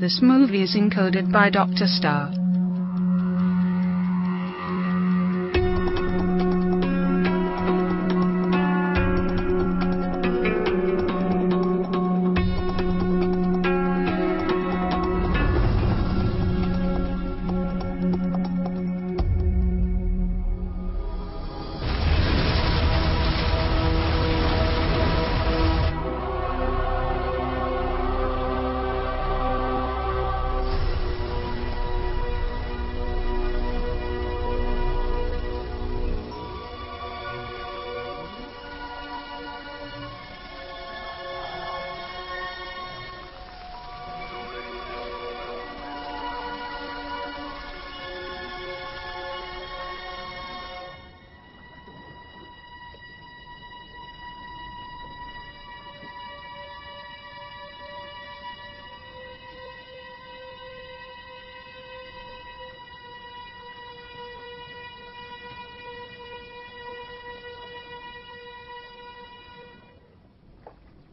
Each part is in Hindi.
This movie is encoded by Dr. Star.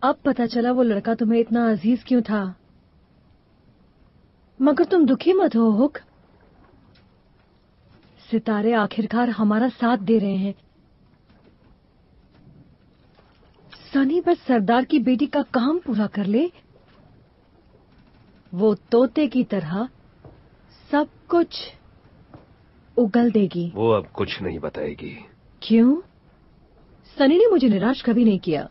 अब पता चला वो लड़का तुम्हें इतना अजीज क्यों था। मगर तुम दुखी मत हो हुक। सितारे आखिरकार हमारा साथ दे रहे हैं। सनी बस सरदार की बेटी का काम पूरा कर ले, वो तोते की तरह सब कुछ उगल देगी। वो अब कुछ नहीं बताएगी। क्यों? सनी ने मुझे निराश कभी नहीं किया।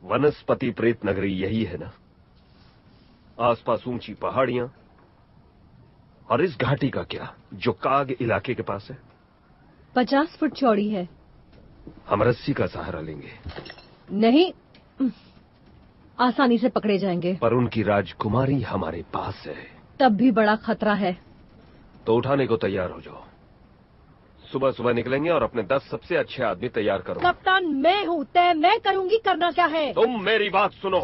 वनस्पति प्रेत नगरी यही है ना? आसपास ऊंची पहाड़ियां और इस घाटी का क्या जो काग इलाके के पास है? 50 फुट चौड़ी है। हम रस्सी का सहारा लेंगे। नहीं, आसानी से पकड़े जाएंगे। पर उनकी राजकुमारी हमारे पास है। तब भी बड़ा खतरा है। तो उठाने को तैयार हो जाओ। सुबह सुबह निकलेंगे और अपने 10 सबसे अच्छे आदमी तैयार करो। कप्तान मैं हूँ, तय मैं करूंगी, करना क्या है? तुम मेरी बात सुनो।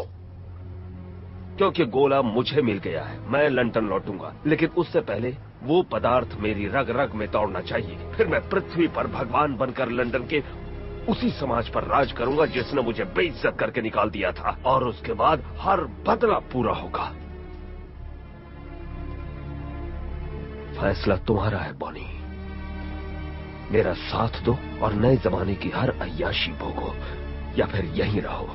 क्योंकि गोला मुझे मिल गया है, मैं लंदन लौटूंगा, लेकिन उससे पहले वो पदार्थ मेरी रग रग में दौड़ना चाहिए। फिर मैं पृथ्वी पर भगवान बनकर लंदन के उसी समाज पर राज करूंगा जिसने मुझे बेइज्जत करके निकाल दिया था, और उसके बाद हर बदला पूरा होगा। फैसला तुम्हारा है बॉनी। मेरा साथ दो और नए जमाने की हर अय्याशी भोगो, या फिर यहीं रहो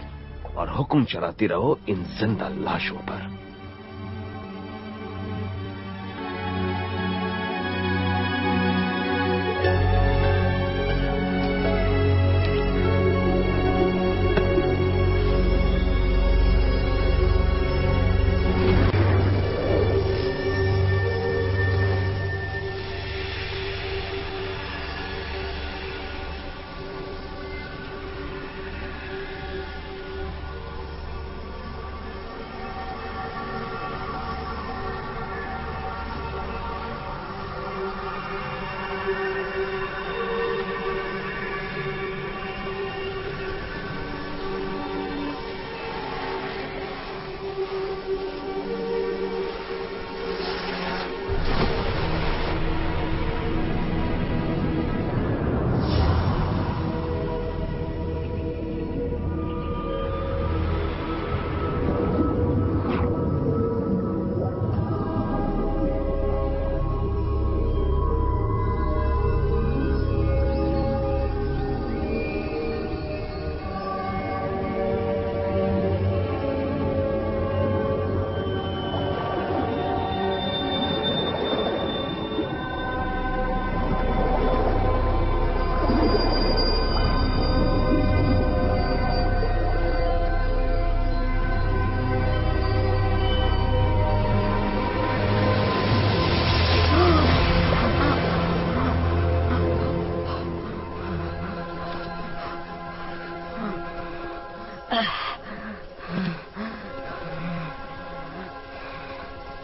और हुक्म चलाती रहो इन जिंदा लाशों पर।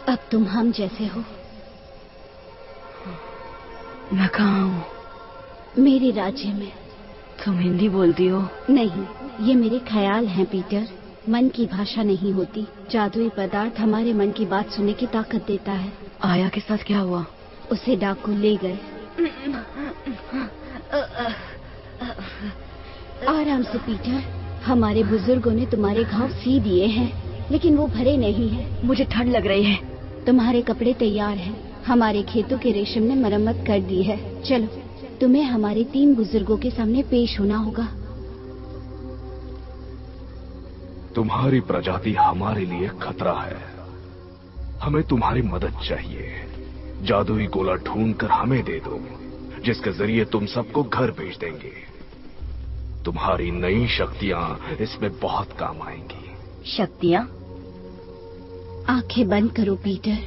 अब तुम हम जैसे हो। मैं कहाँ हूँ? मेरे राज्य में। तुम हिंदी बोलती हो? नहीं, ये मेरे ख्याल हैं पीटर। मन की भाषा नहीं होती। जादुई पदार्थ हमारे मन की बात सुनने की ताकत देता है। आया के साथ क्या हुआ? उसे डाकू ले गए। आराम से पीटर, हमारे बुजुर्गों ने तुम्हारे घाव सी दिए हैं, लेकिन वो भरे नहीं हैं। मुझे ठंड लग रही है। तुम्हारे कपड़े तैयार हैं। हमारे खेतों के रेशम ने मरम्मत कर दी है। चलो, तुम्हें हमारे 3 बुजुर्गों के सामने पेश होना होगा। तुम्हारी प्रजाति हमारे लिए खतरा है। हमें तुम्हारी मदद चाहिए। जादुई गोला ढूंढकर हमें दे दो, जिसके जरिए तुम सबको घर भेज देंगे। तुम्हारी नई शक्तियां इसमें बहुत काम आएंगी। शक्तियां? आंखें बंद करो पीटर।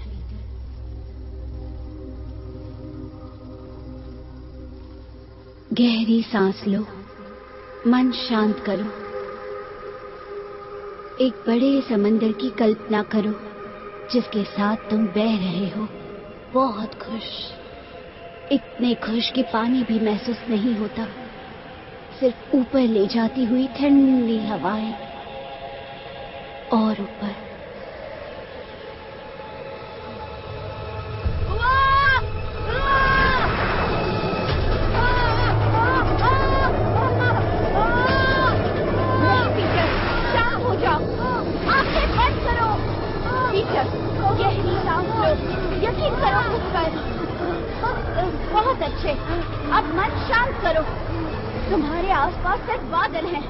गहरी सांस लो, मन शांत करो। एक बड़े समंदर की कल्पना करो जिसके साथ तुम बह रहे हो, बहुत खुश, इतने खुश कि पानी भी महसूस नहीं होता, सिर्फ ऊपर ले जाती हुई ठंडी हवाएं और ऊपर। नहीं पीटर, शांत हो जाओ, आंखें बंद करो। पीटर, गहरी सांस लो, यकीन करो खुद पर। बहुत अच्छे, अब मन शांत करो। तुम्हारे आसपास सिर्फ बादल हैं।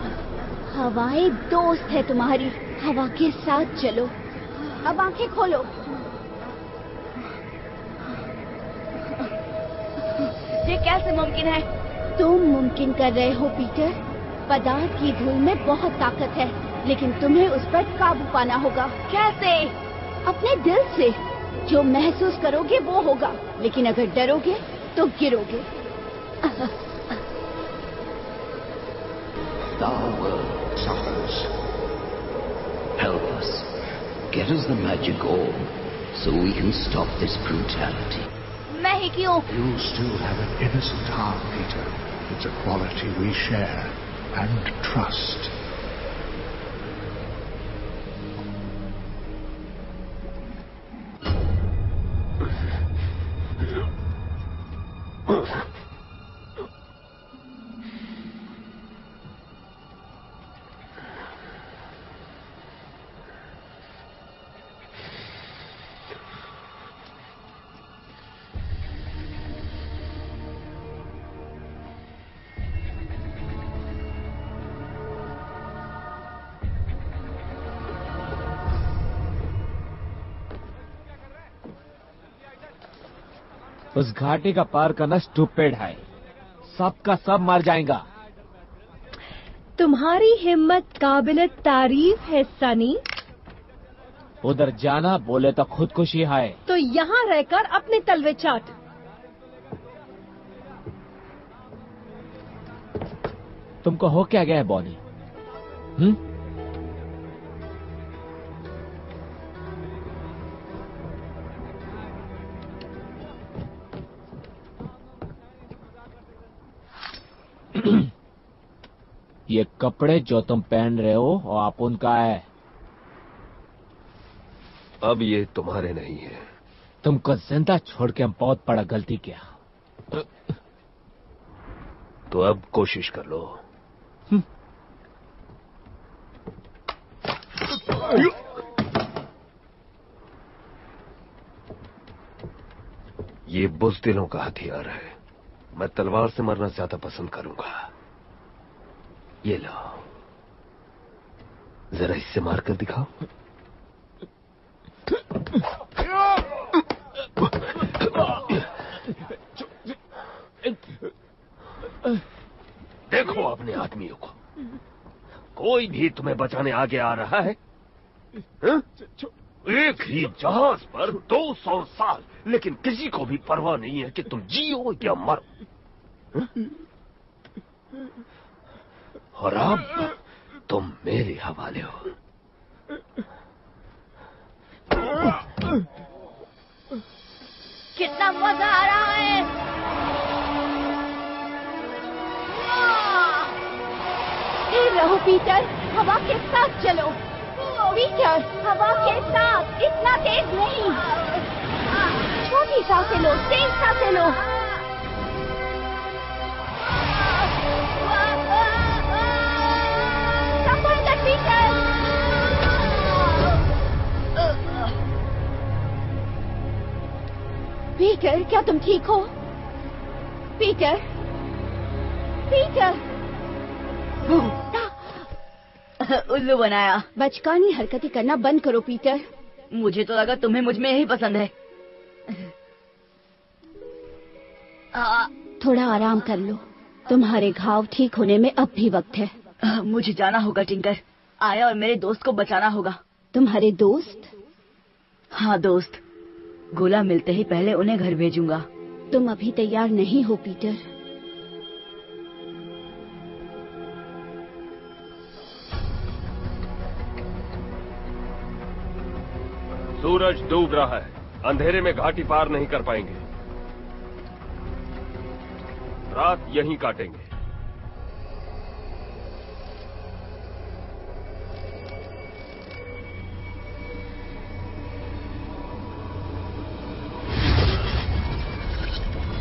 हवाएं दोस्त है तुम्हारी, हवा के साथ चलो। अब आंखें खोलो। ये कैसे मुमकिन है? तुम मुमकिन कर रहे हो पीटर। पदार्थ की धूल में बहुत ताकत है, लेकिन तुम्हें उस पर काबू पाना होगा। कैसे? अपने दिल से। जो महसूस करोगे वो होगा, लेकिन अगर डरोगे तो गिरोगे। The world suffers. Help us. Get us the magic orb so we can stop this brutality. मैं ही क्यों? You still have an innocent heart, Peter. It's a quality we share and trust. उस घाटी का पार करना स्टूपिड है। सबका सब मर जाएगा। तुम्हारी हिम्मत काबिल तारीफ है सनी। उधर जाना बोले तो खुदकुशी है। तो यहाँ रहकर अपने तलवे चाट। तुमको हो क्या गया है बॉनी? ये कपड़े जो तुम पहन रहे हो वो आप उनका है। अब ये तुम्हारे नहीं है। तुमको जिंदा छोड़ के हम बहुत बड़ा गलती किया। तो अब कोशिश कर लो। ये बुज़दिलों का हथियार है। मैं तलवार से मरना ज्यादा पसंद करूंगा। ये लो, जरा इससे मारकर दिखाओ। देखो अपने आदमियों को। कोई भी तुम्हें बचाने आगे आ रहा है? एक ही जहाज पर 200 साल, लेकिन किसी को भी परवाह नहीं है कि तुम जियो या मरो। और अब तुम मेरे हवाले हो। कितना मजा आ रहा है। स्थिर रहो पीटर, हवा के साथ चलो। पीटर, हवा के साथ, इतना तेज नहीं। छोटी सांसें लो, तेज सांसें लो। पीटर, क्या तुम ठीक हो? Peter, Peter. उल्लू बनाया। बचकानी हरकतें करना बंद करो पीटर। मुझे तो लगा तुम्हें मुझ में यही पसंद है। थोड़ा आराम कर लो, तुम्हारे घाव ठीक होने में अब भी वक्त है। मुझे जाना होगा टिंकर। आया और मेरे दोस्त को बचाना होगा। तुम्हारे दोस्त? हाँ दोस्त। गोला मिलते ही पहले उन्हें घर भेजूंगा। तुम अभी तैयार नहीं हो पीटर। सूरज डूब रहा है, अंधेरे में घाटी पार नहीं कर पाएंगे। रात यहीं काटेंगे।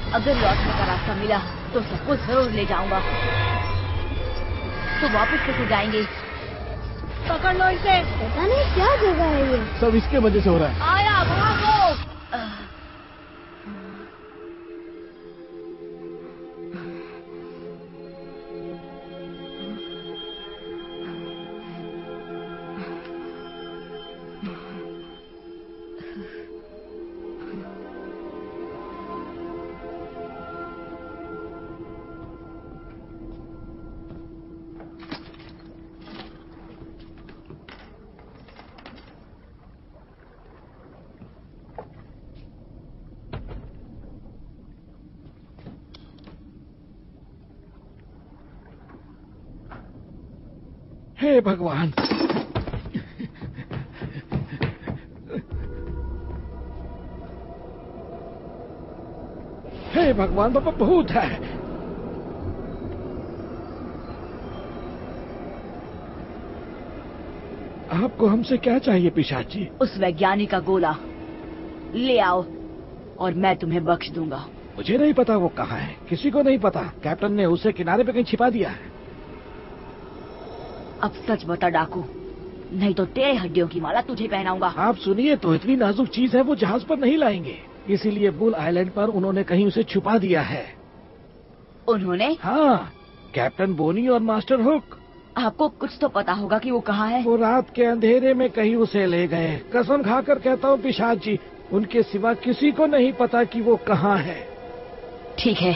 अगर लौटने का रास्ता मिला तो सबको जरूर ले जाऊंगा। तो वापस कैसे जाएंगे? पकड़ लो इसे। पता नहीं क्या जगह है ये। सब इसके वजह से हो रहा है। आया भागो। हे भगवान, हे भगवान, बाबा भूत है। आपको हमसे क्या चाहिए पिशाच जी? उस वैज्ञानिक का गोला ले आओ और मैं तुम्हें बख्श दूंगा। मुझे नहीं पता वो कहाँ है, किसी को नहीं पता। कैप्टन ने उसे किनारे पे कहीं छिपा दिया है। अब सच बता डाकू, नहीं तो तेरे हड्डियों की माला तुझे पहनाऊंगा। आप सुनिए तो, इतनी नाजुक चीज है वो जहाज पर नहीं लाएंगे, इसीलिए बुल आइलैंड पर उन्होंने कहीं उसे छुपा दिया है। उन्होंने? हाँ, कैप्टन बोनी और मास्टर हुक। आपको कुछ तो पता होगा कि वो कहाँ है। वो रात के अंधेरे में कहीं उसे ले गए। कसम खाकर कहता हूँ पिशाच जी, उनके सिवा किसी को नहीं पता कि वो कहाँ है। ठीक है,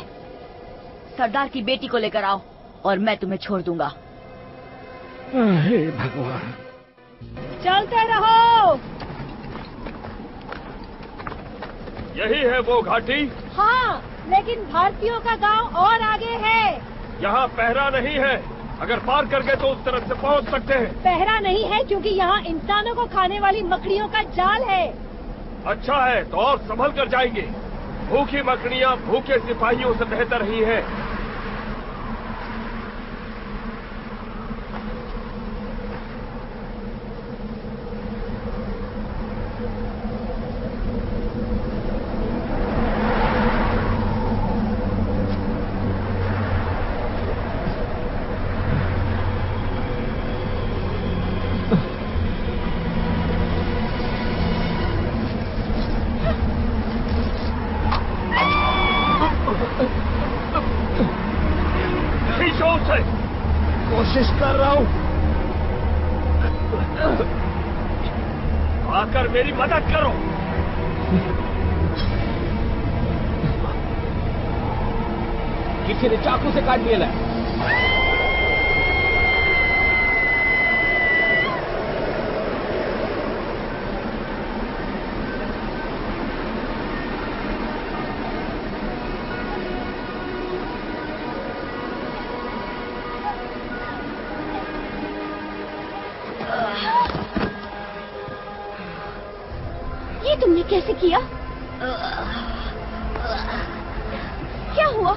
सरदार की बेटी को लेकर आओ और मैं तुम्हें छोड़ दूंगा। हे भगवान। चलते रहो। यही है वो घाटी? हाँ, लेकिन भारतीयों का गांव और आगे है। यहाँ पहरा नहीं है, अगर पार कर गए तो उस तरफ से पहुँच सकते हैं। पहरा नहीं है क्योंकि यहाँ इंसानों को खाने वाली मकड़ियों का जाल है। अच्छा है तो और संभल कर जाएंगे। भूखी मकड़ियाँ भूखे सिपाहियों से बेहतर ही है। कोशिश कर रहा हूँ। आकर मेरी मदद करो। किसी ने चाकू से काट दिया है। ये तुमने कैसे किया? क्या हुआ?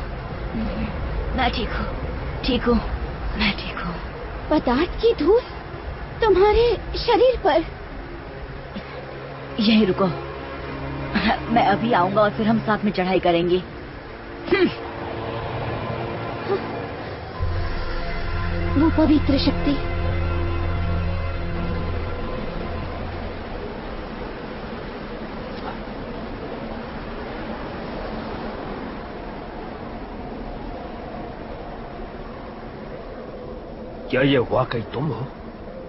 मैं ठीक हूँ, ठीक हूँ, मैं ठीक हूँ। पदार्थ की धूल तुम्हारे शरीर पर? यही रुको, मैं अभी आऊंगा और फिर हम साथ में चढ़ाई करेंगे। वो पवित्र शक्ति। क्या ये वाकई तुम हो?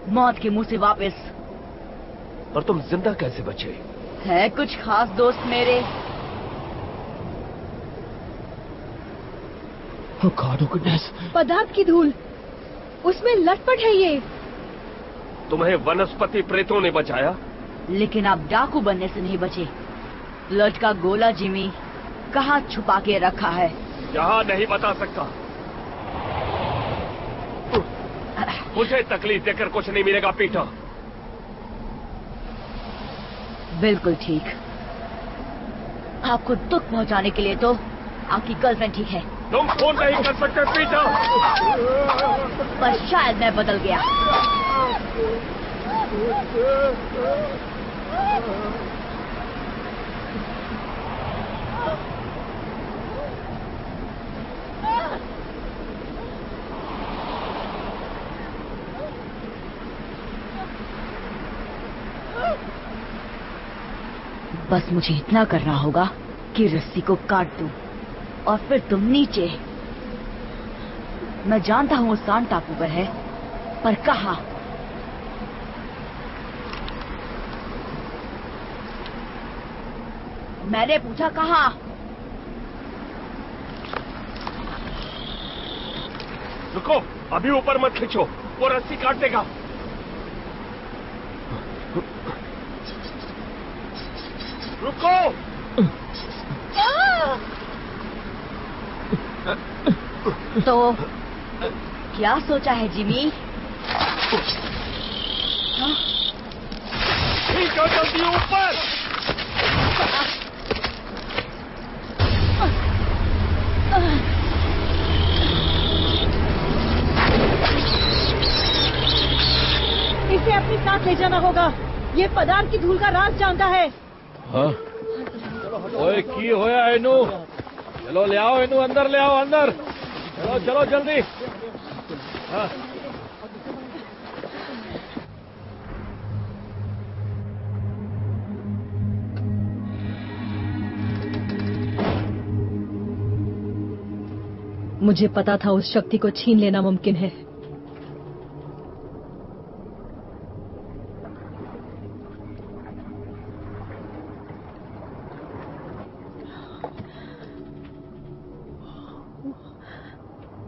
मौत के मुंह से वापस। और तुम जिंदा कैसे बचे? है कुछ खास दोस्त मेरे। Oh God, oh goodness. पदार्थ की धूल, उसमें लटपट है ये। तुम्हें वनस्पति प्रेतों ने बचाया, लेकिन आप डाकू बनने से नहीं बचे। लटका गोला जिमी कहाँ छुपा के रखा है? यहाँ नहीं बता सकता। मुझे तकलीफ देकर कुछ नहीं मिलेगा पीटर। बिल्कुल ठीक। आपको दुख पहुंचाने के लिए तो आपकी गर्लफ्रेंड ठीक है। तुम फोन नहीं कर सकते पीटर। पर शायद मैं बदल गया। बस मुझे इतना करना होगा कि रस्सी को काट दूं और फिर तुम नीचे। मैं जानता हूं वो सांड टापू पर है, पर कहाँ? मैंने पूछा कहाँ? रुको, अभी ऊपर मत खींचो, वो रस्सी काट देगा। रुको। तो क्या सोचा है जिमी? खींचो जल्दी ऊपर। इसे अपने साथ ले जाना होगा। ये पदार्थ की धूल का राज जानता है। हाँ? ओए की होया इनू? चलो ले आओ इनू, अंदर ले आओ, अंदर। चलो चलो जल्दी। हाँ। मुझे पता था उस शक्ति को छीन लेना मुमकिन है।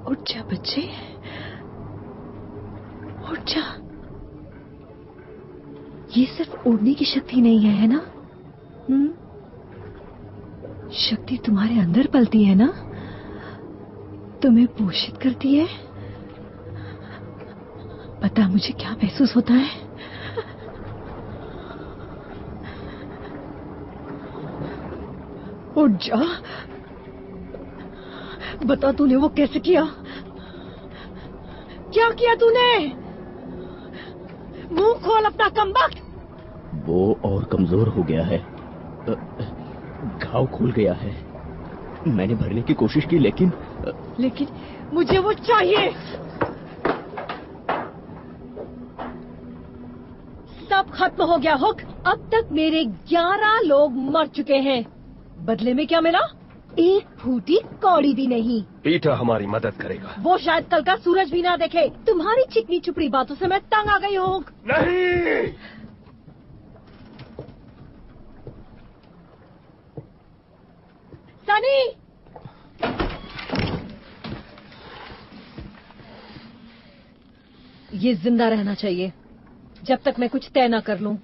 उठ जा बच्चे, उठ जा। ये सिर्फ उड़ने की शक्ति नहीं है ना? शक्ति तुम्हारे अंदर पलती है ना, तुम्हें पोषित करती है। पता मुझे क्या महसूस होता है? उठ जा, बता तूने वो कैसे किया? क्या किया तूने? मुंह खोल अपना कमबख्त। वो और कमजोर हो गया है, घाव खुल गया है। मैंने भरने की कोशिश की लेकिन मुझे वो चाहिए। सब खत्म हो गया हुक। अब तक मेरे 11 लोग मर चुके हैं। बदले में क्या मिला? एक फूटी कौड़ी भी नहीं। पीटर हमारी मदद करेगा। वो शायद कल का सूरज भी ना देखे। तुम्हारी चिकनी चुपड़ी बातों से मैं तंग आ गई हूँ। नहीं, सनी, ये जिंदा रहना चाहिए जब तक मैं कुछ तय ना कर लूं।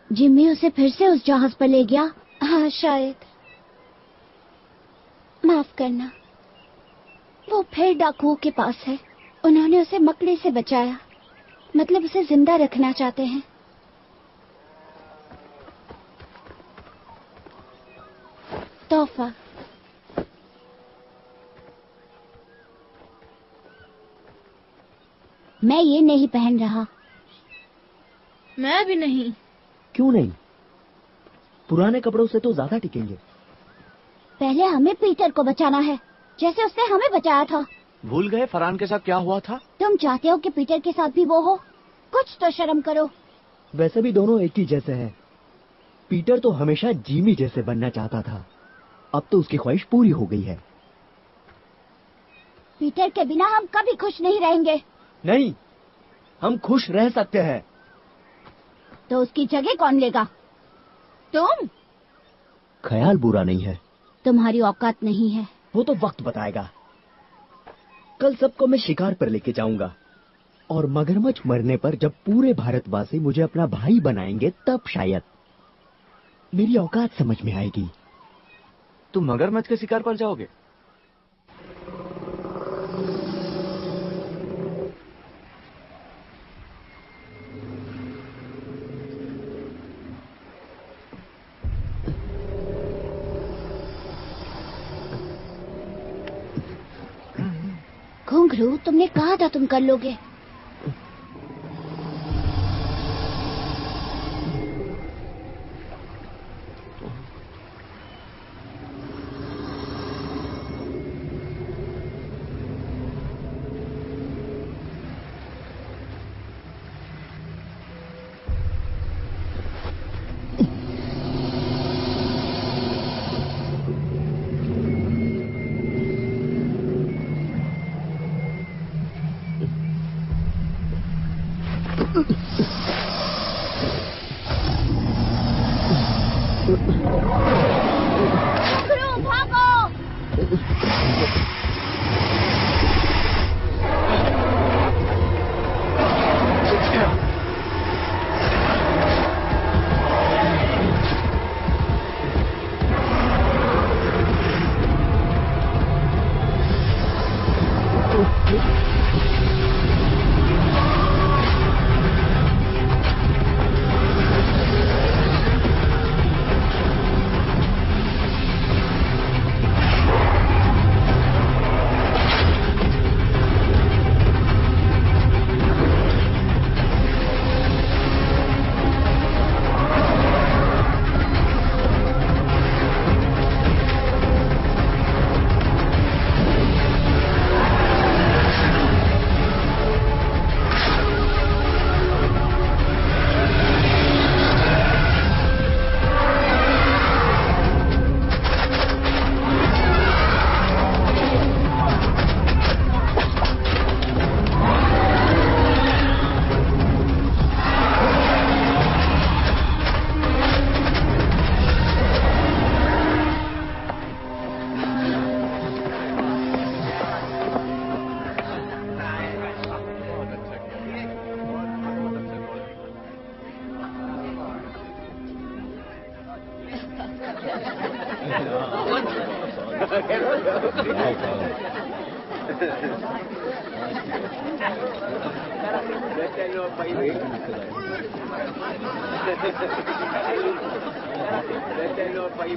जिम्मी उसे फिर से उस जहाज पर ले गया। हाँ शायद। माफ करना, वो फिर डाकुओं के पास है। उन्होंने उसे मकड़े से बचाया, मतलब उसे जिंदा रखना चाहते हैं। तोहफा। मैं ये नहीं पहन रहा। मैं भी नहीं। क्यों नहीं? पुराने कपड़ों से तो ज्यादा टिकेंगे। पहले हमें पीटर को बचाना है, जैसे उसने हमें बचाया था। भूल गए फरहान के साथ क्या हुआ था? तुम चाहते हो कि पीटर के साथ भी वो हो? कुछ तो शर्म करो। वैसे भी दोनों एक ही जैसे हैं। पीटर तो हमेशा जिमी जैसे बनना चाहता था, अब तो उसकी ख्वाहिश पूरी हो गई है। पीटर के बिना हम कभी खुश नहीं रहेंगे। नहीं, हम खुश रह सकते हैं। तो उसकी जगह कौन लेगा? तुम? ख्याल बुरा नहीं है। तुम्हारी औकात नहीं है। वो तो वक्त बताएगा। कल सबको मैं शिकार पर लेके जाऊंगा और मगरमच्छ मरने पर जब पूरे भारतवासी मुझे अपना भाई बनाएंगे तब शायद मेरी औकात समझ में आएगी। तुम मगरमच्छ के शिकार पर जाओगे? घुंघरू, तुमने कहा था तुम कर लोगे।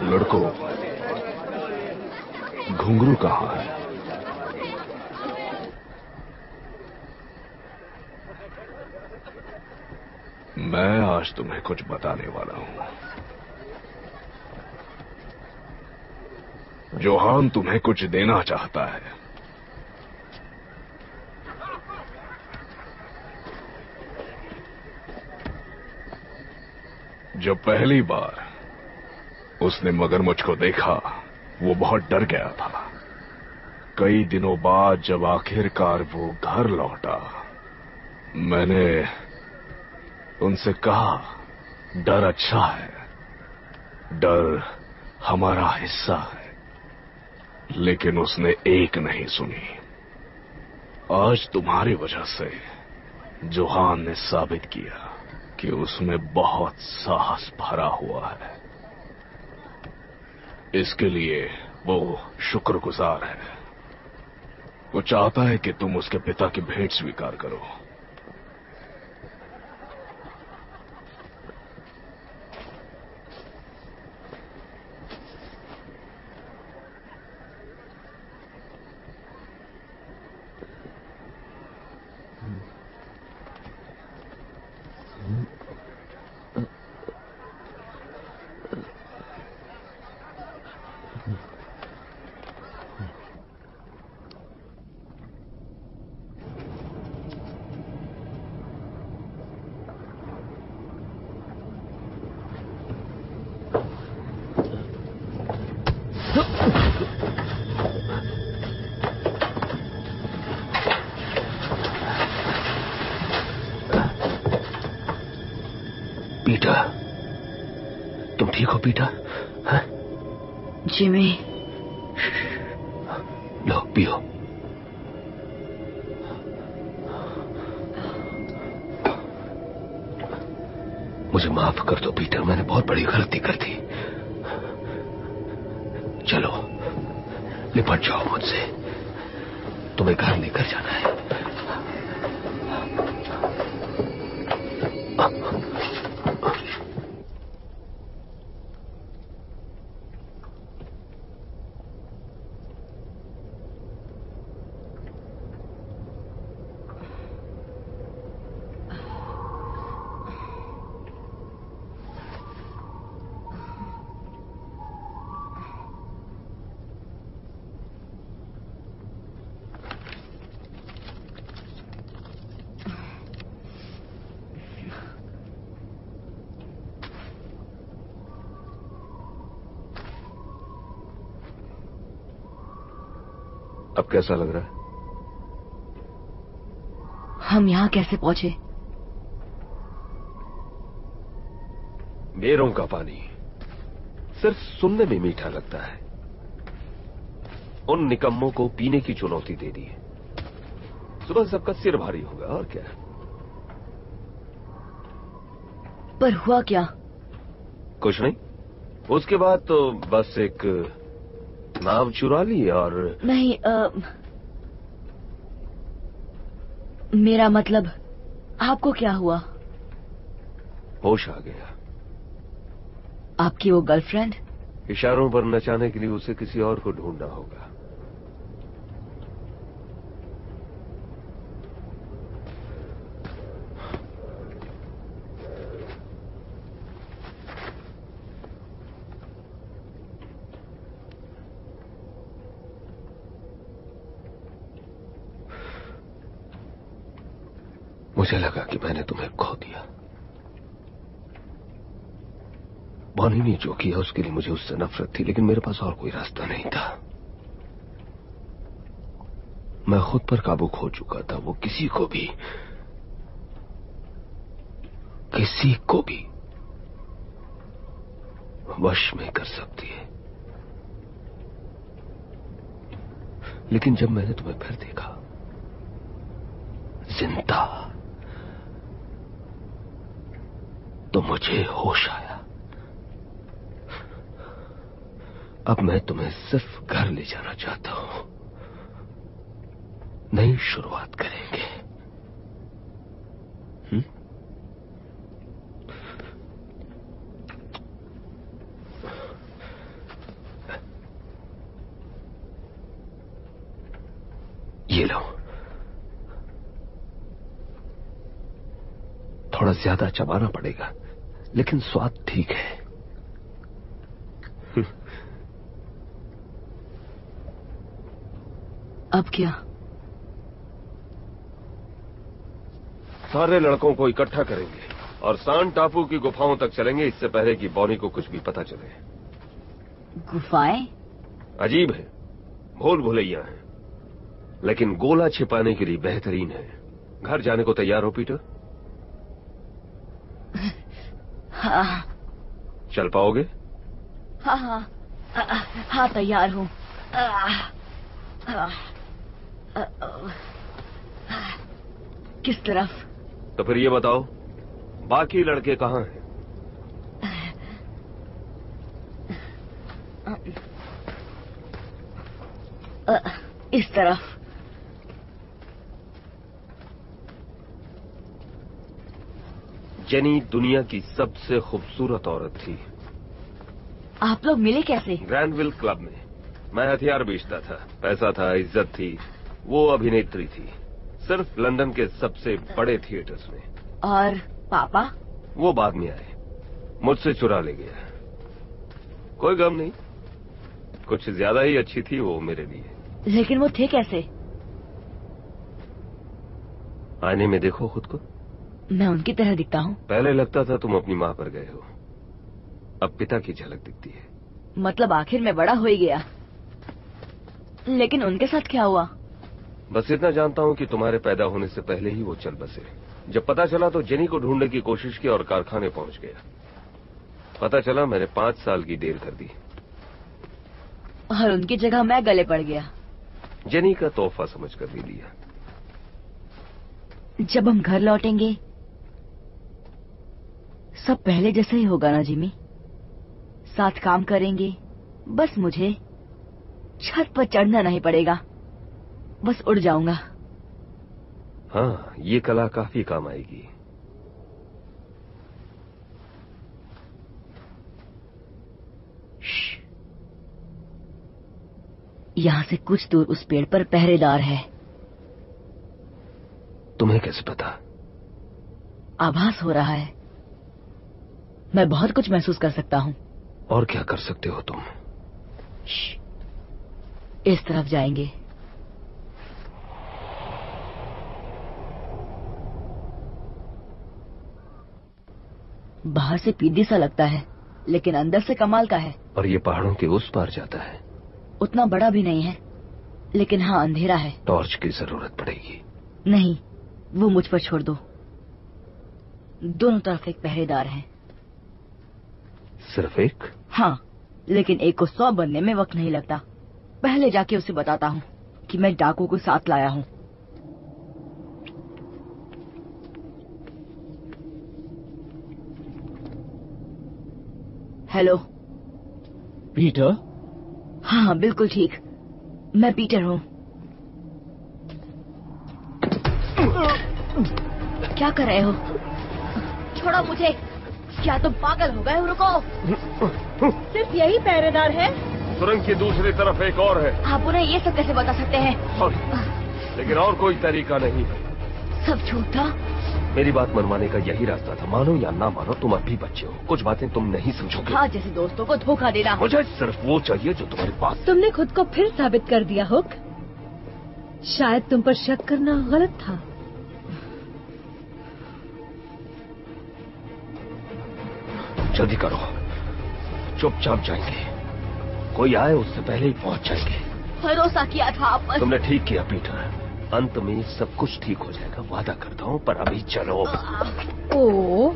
लड़कों, घुंघरू कहाँ है? मैं आज तुम्हें कुछ बताने वाला हूं। जोहान तुम्हें कुछ देना चाहता है। जब पहली बार उसने मगरमच्छ को देखा, वो बहुत डर गया था। कई दिनों बाद जब आखिरकार वो घर लौटा, मैंने उनसे कहा, डर अच्छा है, डर हमारा हिस्सा है। लेकिन उसने एक नहीं सुनी। आज तुम्हारी वजह से जोहान ने साबित किया कि उसमें बहुत साहस भरा हुआ है। इसके लिए वो शुक्रगुजार है। वो चाहता है कि तुम उसके पिता की भेंट स्वीकार करो। पीटर, तुम ठीक हो पीटर? हाँ? जिमी, लो पियो। मुझे माफ कर दो पीटर, मैंने बहुत बड़ी गलती कर दी। चलो लिपट जाओ मुझसे, तुम्हें घर लेकर जाना है। अब कैसा लग रहा है? हम यहाँ कैसे पहुंचे? मेरों का पानी सिर्फ सुनने में मीठा लगता है। उन निकम्मों को पीने की चुनौती दे दी। सुबह सबका सिर भारी होगा और क्या। पर हुआ क्या? कुछ नहीं। उसके बाद तो बस एक नाव चुरा ली और नहीं, मेरा मतलब आपको क्या हुआ? होश आ गया। आपकी वो गर्लफ्रेंड? इशारों पर नचाने के लिए उसे किसी और को ढूंढना होगा। मुझे लगा कि मैंने तुम्हें खो दिया। बॉनी ने जो किया उसके लिए मुझे उससे नफरत थी, लेकिन मेरे पास और कोई रास्ता नहीं था। मैं खुद पर काबू खो चुका था। वो किसी को भी वश में कर सकती है। लेकिन जब मैंने तुम्हें फिर देखा जिंदा, तो मुझे होश आया। अब मैं तुम्हें सिर्फ घर ले जाना चाहता हूं। नई शुरुआत करेंगे। ये लो। थोड़ा ज्यादा चबाना पड़ेगा, लेकिन स्वाद ठीक है। अब क्या? सारे लड़कों को इकट्ठा करेंगे और सान टापू की गुफाओं तक चलेंगे, इससे पहले कि बॉनी को कुछ भी पता चले। गुफाएं? अजीब है, भूल भुलैया है, लेकिन गोला छिपाने के लिए बेहतरीन है। घर जाने को तैयार हो पीटर? हाँ। चल पाओगे? हाँ तैयार हूँ। किस तरफ? तो फिर ये बताओ, बाकी लड़के कहाँ हैं? इस तरफ। जेनी दुनिया की सबसे खूबसूरत औरत थी। आप लोग मिले कैसे? ग्रैंडविल क्लब में। मैं हथियार बेचता था, पैसा था, इज्जत थी। वो अभिनेत्री थी, सिर्फ लंदन के सबसे बड़े थिएटर्स में। और पापा? वो बाद में आए, मुझसे चुरा ले गया। कोई गम नहीं, कुछ ज्यादा ही अच्छी थी वो मेरे लिए। लेकिन वो थे कैसे? आईने में देखो खुद को। मैं उनकी तरह दिखता हूँ? पहले लगता था तुम अपनी माँ पर गए हो, अब पिता की झलक दिखती है। मतलब आखिर में बड़ा हो ही गया। लेकिन उनके साथ क्या हुआ? बस इतना जानता हूं कि तुम्हारे पैदा होने से पहले ही वो चल बसे। जब पता चला तो जेनी को ढूंढने की कोशिश की और कारखाने पहुंच गया। पता चला मैंने 5 साल की देर कर दी और उनकी जगह मैं गले पड़ गया। जेनी का तोहफा समझकर भी लिया। जब हम घर लौटेंगे सब पहले जैसा ही होगा ना जिमी? साथ काम करेंगे, बस मुझे छत पर चढ़ना नहीं पड़ेगा, बस उड़ जाऊंगा। हाँ, ये कला काफी काम आएगी। यहाँ से कुछ दूर उस पेड़ पर पहरेदार है। तुम्हें कैसे पता? आभास हो रहा है। मैं बहुत कुछ महसूस कर सकता हूँ। और क्या कर सकते हो तुम? इस तरफ जाएंगे। बाहर से पीदी सा लगता है, लेकिन अंदर से कमाल का है। और ये पहाड़ों के उस पार जाता है। उतना बड़ा भी नहीं है, लेकिन हाँ अंधेरा है। टॉर्च की जरूरत पड़ेगी। नहीं, वो मुझ पर छोड़ दो। दोनों तरफ एक पहरेदार है। सिर्फ एक? हाँ, लेकिन एक को 100 बनने में वक्त नहीं लगता। पहले जाके उसे बताता हूँ कि मैं डाकू को साथ लाया हूँ। Hello Peter? हाँ बिल्कुल ठीक, मैं पीटर हूँ। क्या कर रहे हो? छोड़ो मुझे। क्या तुम पागल हो गए हो? रुको। सिर्फ यही पहरेदार है? सुरंग की दूसरी तरफ एक और है। आप उन्हें ये सब कैसे बता सकते हैं? लेकिन और कोई तरीका नहीं। सब झूठ था। मेरी बात मनवाने का यही रास्ता था। मानो या ना मानो, तुम अब भी बच्चे हो। कुछ बातें तुम नहीं समझोगे। हाँ, जैसे दोस्तों को धोखा देना। मुझे सिर्फ वो चाहिए जो तुम्हारे पास। तुमने खुद को फिर साबित कर दिया हुक। शायद तुम पर शक करना गलत था। जल्दी करो, चुपचाप जाएंगे। कोई आए उससे पहले ही पहुंच जाएंगे। भरोसा किया था आप पर। तुमने ठीक किया पीटर। अंत में सब कुछ ठीक हो जाएगा, वादा करता हूँ। पर अभी चलो। ओ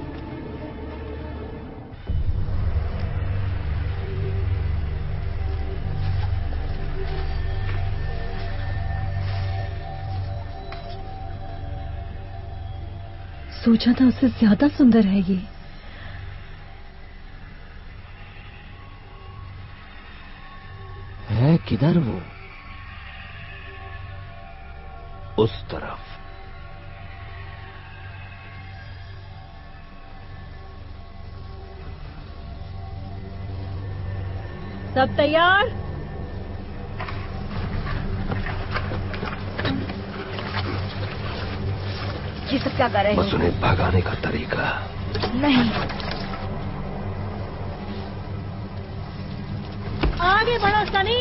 सोचा था उससे ज्यादा सुंदर है ये। है किधर वो? उस तरफ। सब तैयार? ये सब क्या कर रहे हो? बस उन्हें भगाने का तरीका। नहीं, आगे बढ़ो सनी।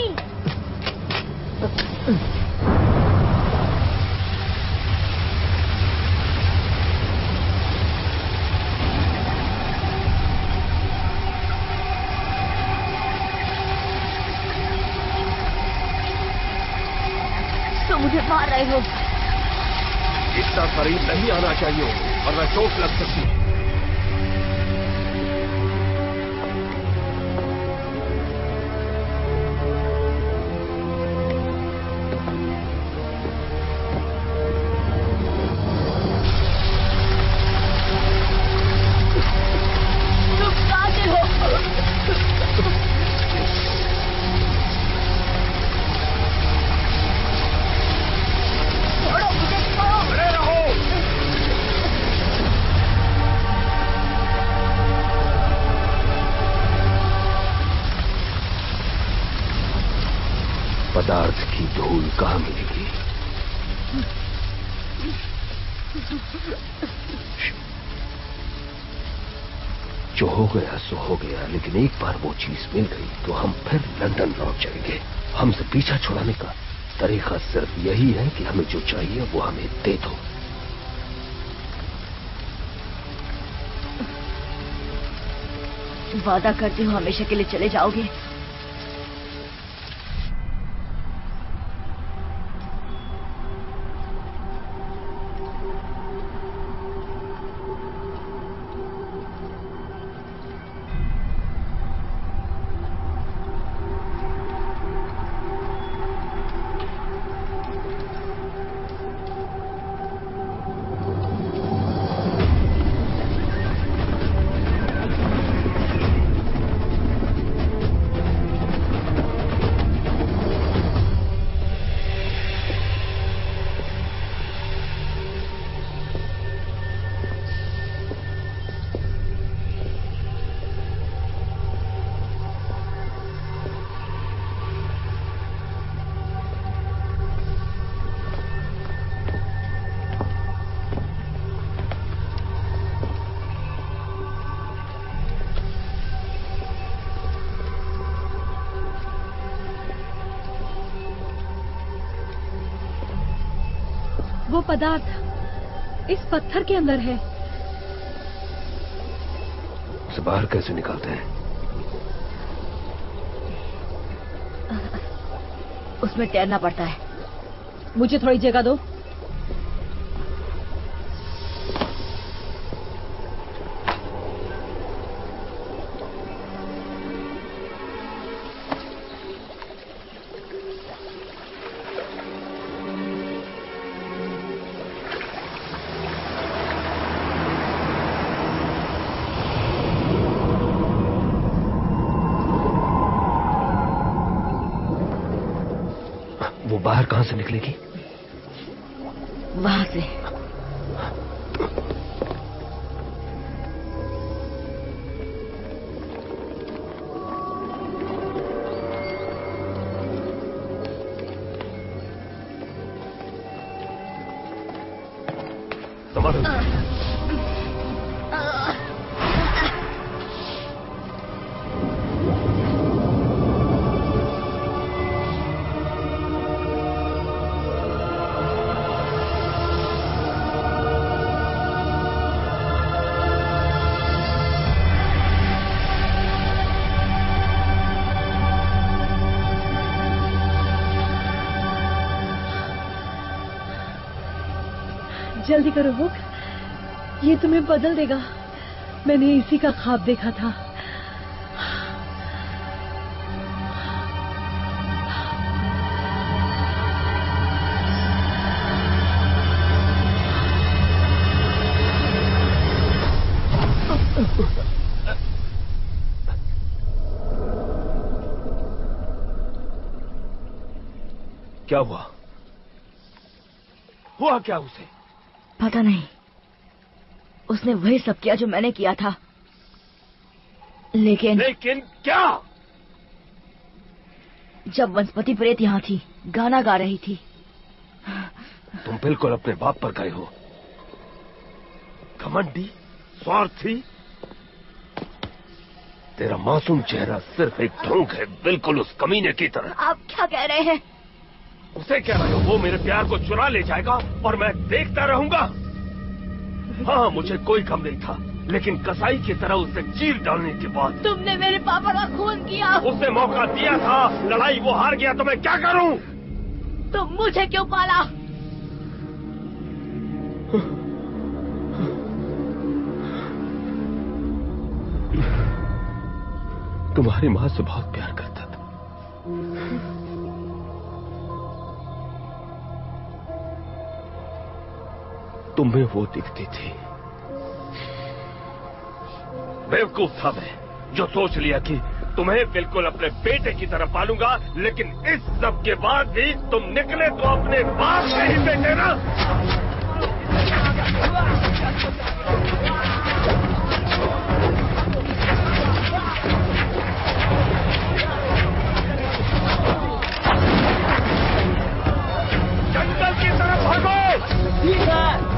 तो मुझे मार रहे हो। इतना करीब नहीं आना चाहिए, वरना चोट लग सकती है। पदार्थ की धूल कहाँ मिलेगी? जो हो गया सो हो गया, लेकिन एक बार वो चीज मिल गई तो हम फिर लंदन लौट जाएंगे। हमसे पीछा छुड़ाने का तरीका सिर्फ यही है कि हमें जो चाहिए वो हमें दे दो। वादा करते हो हमेशा के लिए चले जाओगे? पदार्थ इस पत्थर के अंदर है। उसे बाहर कैसे निकालते हैं? उसमें तैरना पड़ता है। मुझे थोड़ी जगह दो। वो बाहर कहां से निकलेगी? वहां से। जल्दी करो हुक, ये तुम्हें बदल देगा। मैंने इसी का ख्वाब देखा था। क्या हुआ? हुआ क्या उसे? पता नहीं। उसने वही सब किया जो मैंने किया था। लेकिन क्या? जब वनस्पति प्रेत यहाँ थी, गाना गा रही थी। तुम बिल्कुल अपने बाप पर गए हो। घमंडी, स्वार्थी। तेरा मासूम चेहरा सिर्फ एक ढोंग है, बिल्कुल उस कमीने की तरह। आप क्या कह रहे हैं? उसे कह रहे हो वो मेरे प्यार को चुरा ले जाएगा और मैं देखता रहूंगा? हाँ, मुझे कोई गम नहीं था, लेकिन कसाई की तरह उसे चीर डालने के बाद। तुमने मेरे पापा का खून किया। उसने मौका दिया था, लड़ाई वो हार गया, तो मैं क्या करूं? तुम मुझे क्यों पाला? तुम्हारी माँ से बहुत प्यार करता था। तुम्हें वो दिखती थी। बेवकूफ था मैं, जो सोच लिया कि तुम्हें बिल्कुल अपने बेटे की तरह पालूंगा, लेकिन इस सब के बाद भी तुम निकले तो अपने बाप के ही बेटे ना। जंगल की तरफ भागो। ठीक है।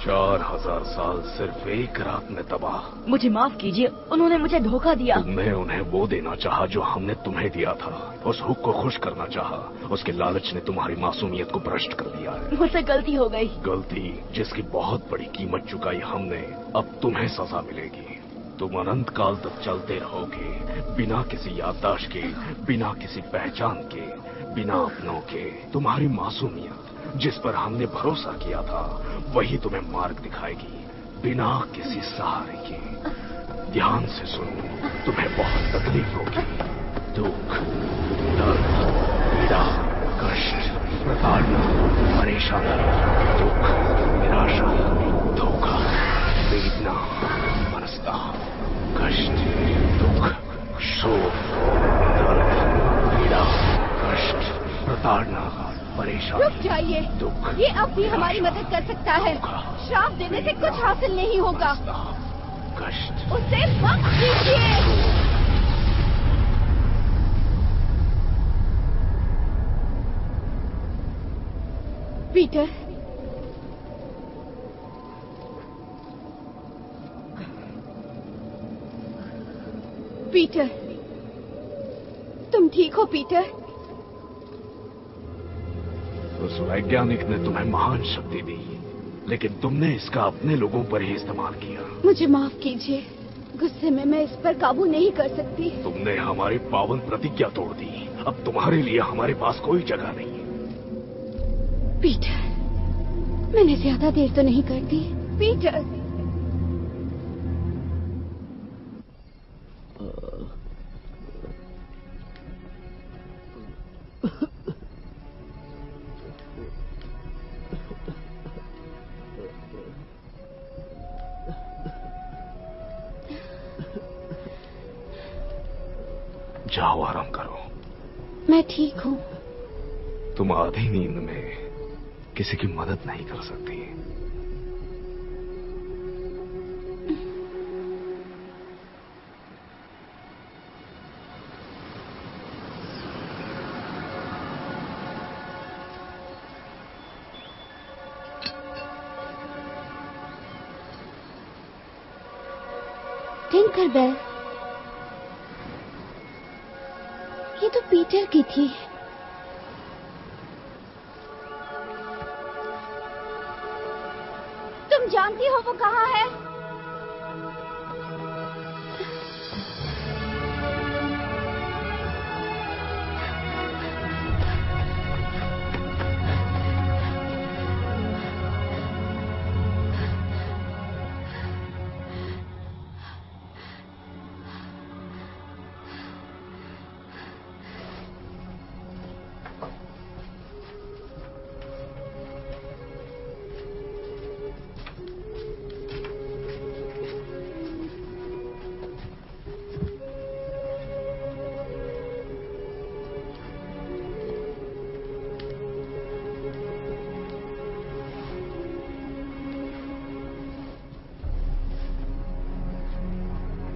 4000 साल सिर्फ एक रात में तबाह। मुझे माफ कीजिए, उन्होंने मुझे धोखा दिया। तुमने उन्हें वो देना चाहा जो हमने तुम्हें दिया था। उस हुक को खुश करना चाहा। उसके लालच ने तुम्हारी मासूमियत को भ्रष्ट कर दिया है। मुझसे गलती हो गई। गलती जिसकी बहुत बड़ी कीमत चुकाई हमने, अब तुम्हें सजा मिलेगी। तुम अनंत काल तक चलते रहोगे, बिना किसी याददाश्त के, बिना किसी पहचान के, बिना अपनों के। तुम्हारी मासूमियत जिस पर हमने भरोसा किया था, वही तुम्हें मार्ग दिखाएगी, बिना किसी सहारे के। ध्यान से सुनो, तुम्हें बहुत तकलीफ होगी। दुख, दर्द, पीड़ा, कष्ट, प्रताड़ना, परेशानी, दुख, निराशा, धोखा, वेदना, मनस्ताप, कष्ट, दुख, शोक, दर्द, पीड़ा, कष्ट, प्रताड़ना, परेशानी, रुक जाइए। ये अब भी हमारी मदद कर सकता है। श्राप देने से कुछ हासिल नहीं होगा। कष्ट, उसे मत कीजिए। पीटर, पीटर, तुम ठीक हो पीटर? उस वैज्ञानिक ने तुम्हें महान शक्ति दी, लेकिन तुमने इसका अपने लोगों पर ही इस्तेमाल किया। मुझे माफ कीजिए, गुस्से में मैं इस पर काबू नहीं कर सकती। तुमने हमारी पावन प्रतिज्ञा तोड़ दी। अब तुम्हारे लिए हमारे पास कोई जगह नहीं। पीटर, मैंने ज्यादा देर तो नहीं कर दी। पीटर, जाओ आराम करो। मैं ठीक हूँ। तुम आधी नींद में किसी की मदद नहीं कर सकती। टिंकरबेल, ये तो पीटर की थी। तुम जानती हो वो कहाँ है?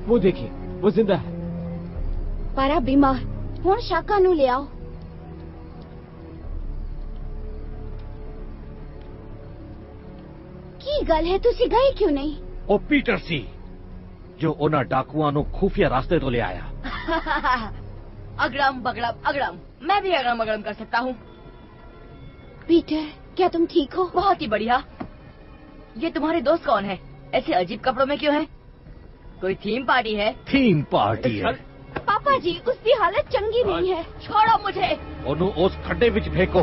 वो देखिए, वो जिंदा है। पारा बीमार, हुण शाका नू ले आओ। की गल है, तुसी गए क्यों नहीं? ओ पीटर सी, जो उन्हें डाकुआं नू खुफिया रास्ते तो ले आया। अगड़म बगड़म अगड़म, मैं भी अगड़म बगड़म कर सकता हूँ। पीटर, क्या तुम ठीक हो? बहुत ही बढ़िया। ये तुम्हारे दोस्त कौन है? ऐसे अजीब कपड़ों में क्यों हैं? कोई थीम पार्टी है? थीम पार्टी है। पापा जी, उसकी हालत चंगी नहीं है। छोड़ो मुझे। ओनू उस खड्डे विच फेंको।